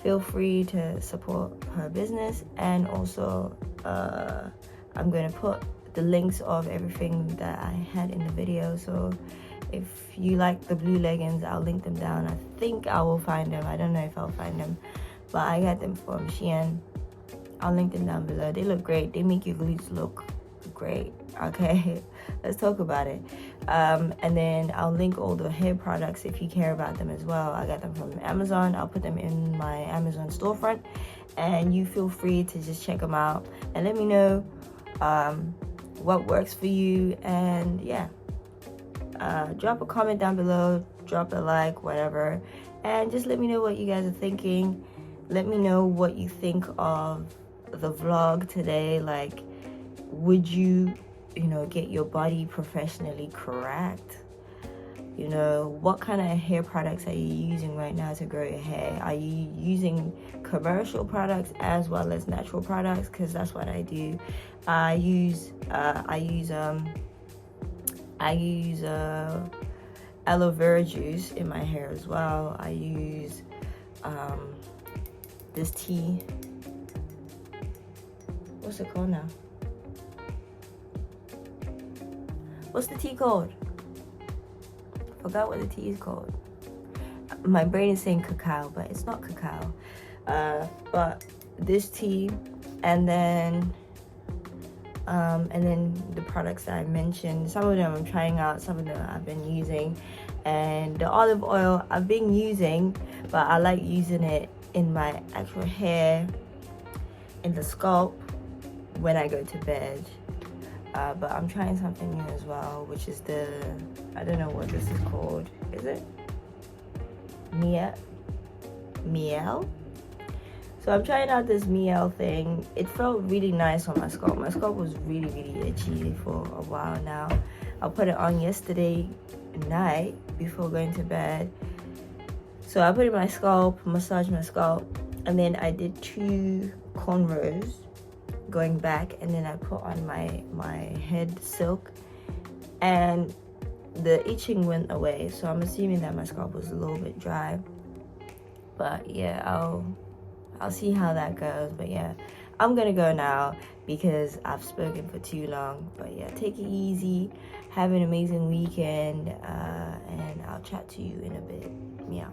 Feel free to support her business, and also I'm going to put the links of everything that I had in the video. So if you like the blue leggings, I'll link them down. I think I will find them. I don't know if I'll find them, but I got them from Shein. I'll link them down below. They look great. They make your glutes look great. Okay, let's talk about it. And then I'll link all the hair products if you care about them as well. I got them from Amazon. I'll put them in my Amazon storefront, and you feel free to just check them out and let me know what works for you. And yeah, drop a comment down below, drop a like, whatever, and just let me know what you guys are thinking. Let me know what you think of the vlog today. Like, would you, get your body professionally correct? What kind of hair products are you using right now to grow your hair? Are you using commercial products as well as natural products? Because that's what I do. I use aloe vera juice in my hair as well. I use this tea. What's it called now? What's the tea called? Forgot what the tea is called. My brain is saying cacao, but it's not cacao. But this tea, and then the products that I mentioned. Some of them I'm trying out, some of them I've been using, and the olive oil I've been using, but I like using it in my actual hair, in the scalp, when I go to bed. But I'm trying something new as well, which is I don't know what this is called. Is it? Miel? So I'm trying out this Miel thing. It felt really nice on my scalp. My scalp was really, really itchy for a while now. I put it on yesterday night before going to bed. So I put it in my scalp, massaged my scalp, and then I did 2 cornrows going back, and then I put on my head silk, and the itching went away. So I'm assuming that my scalp was a little bit dry, but yeah, I'll see how that goes. But yeah, I'm gonna go now because I've spoken for too long. But yeah, take it easy, have an amazing weekend, and I'll chat to you in a bit. Meow.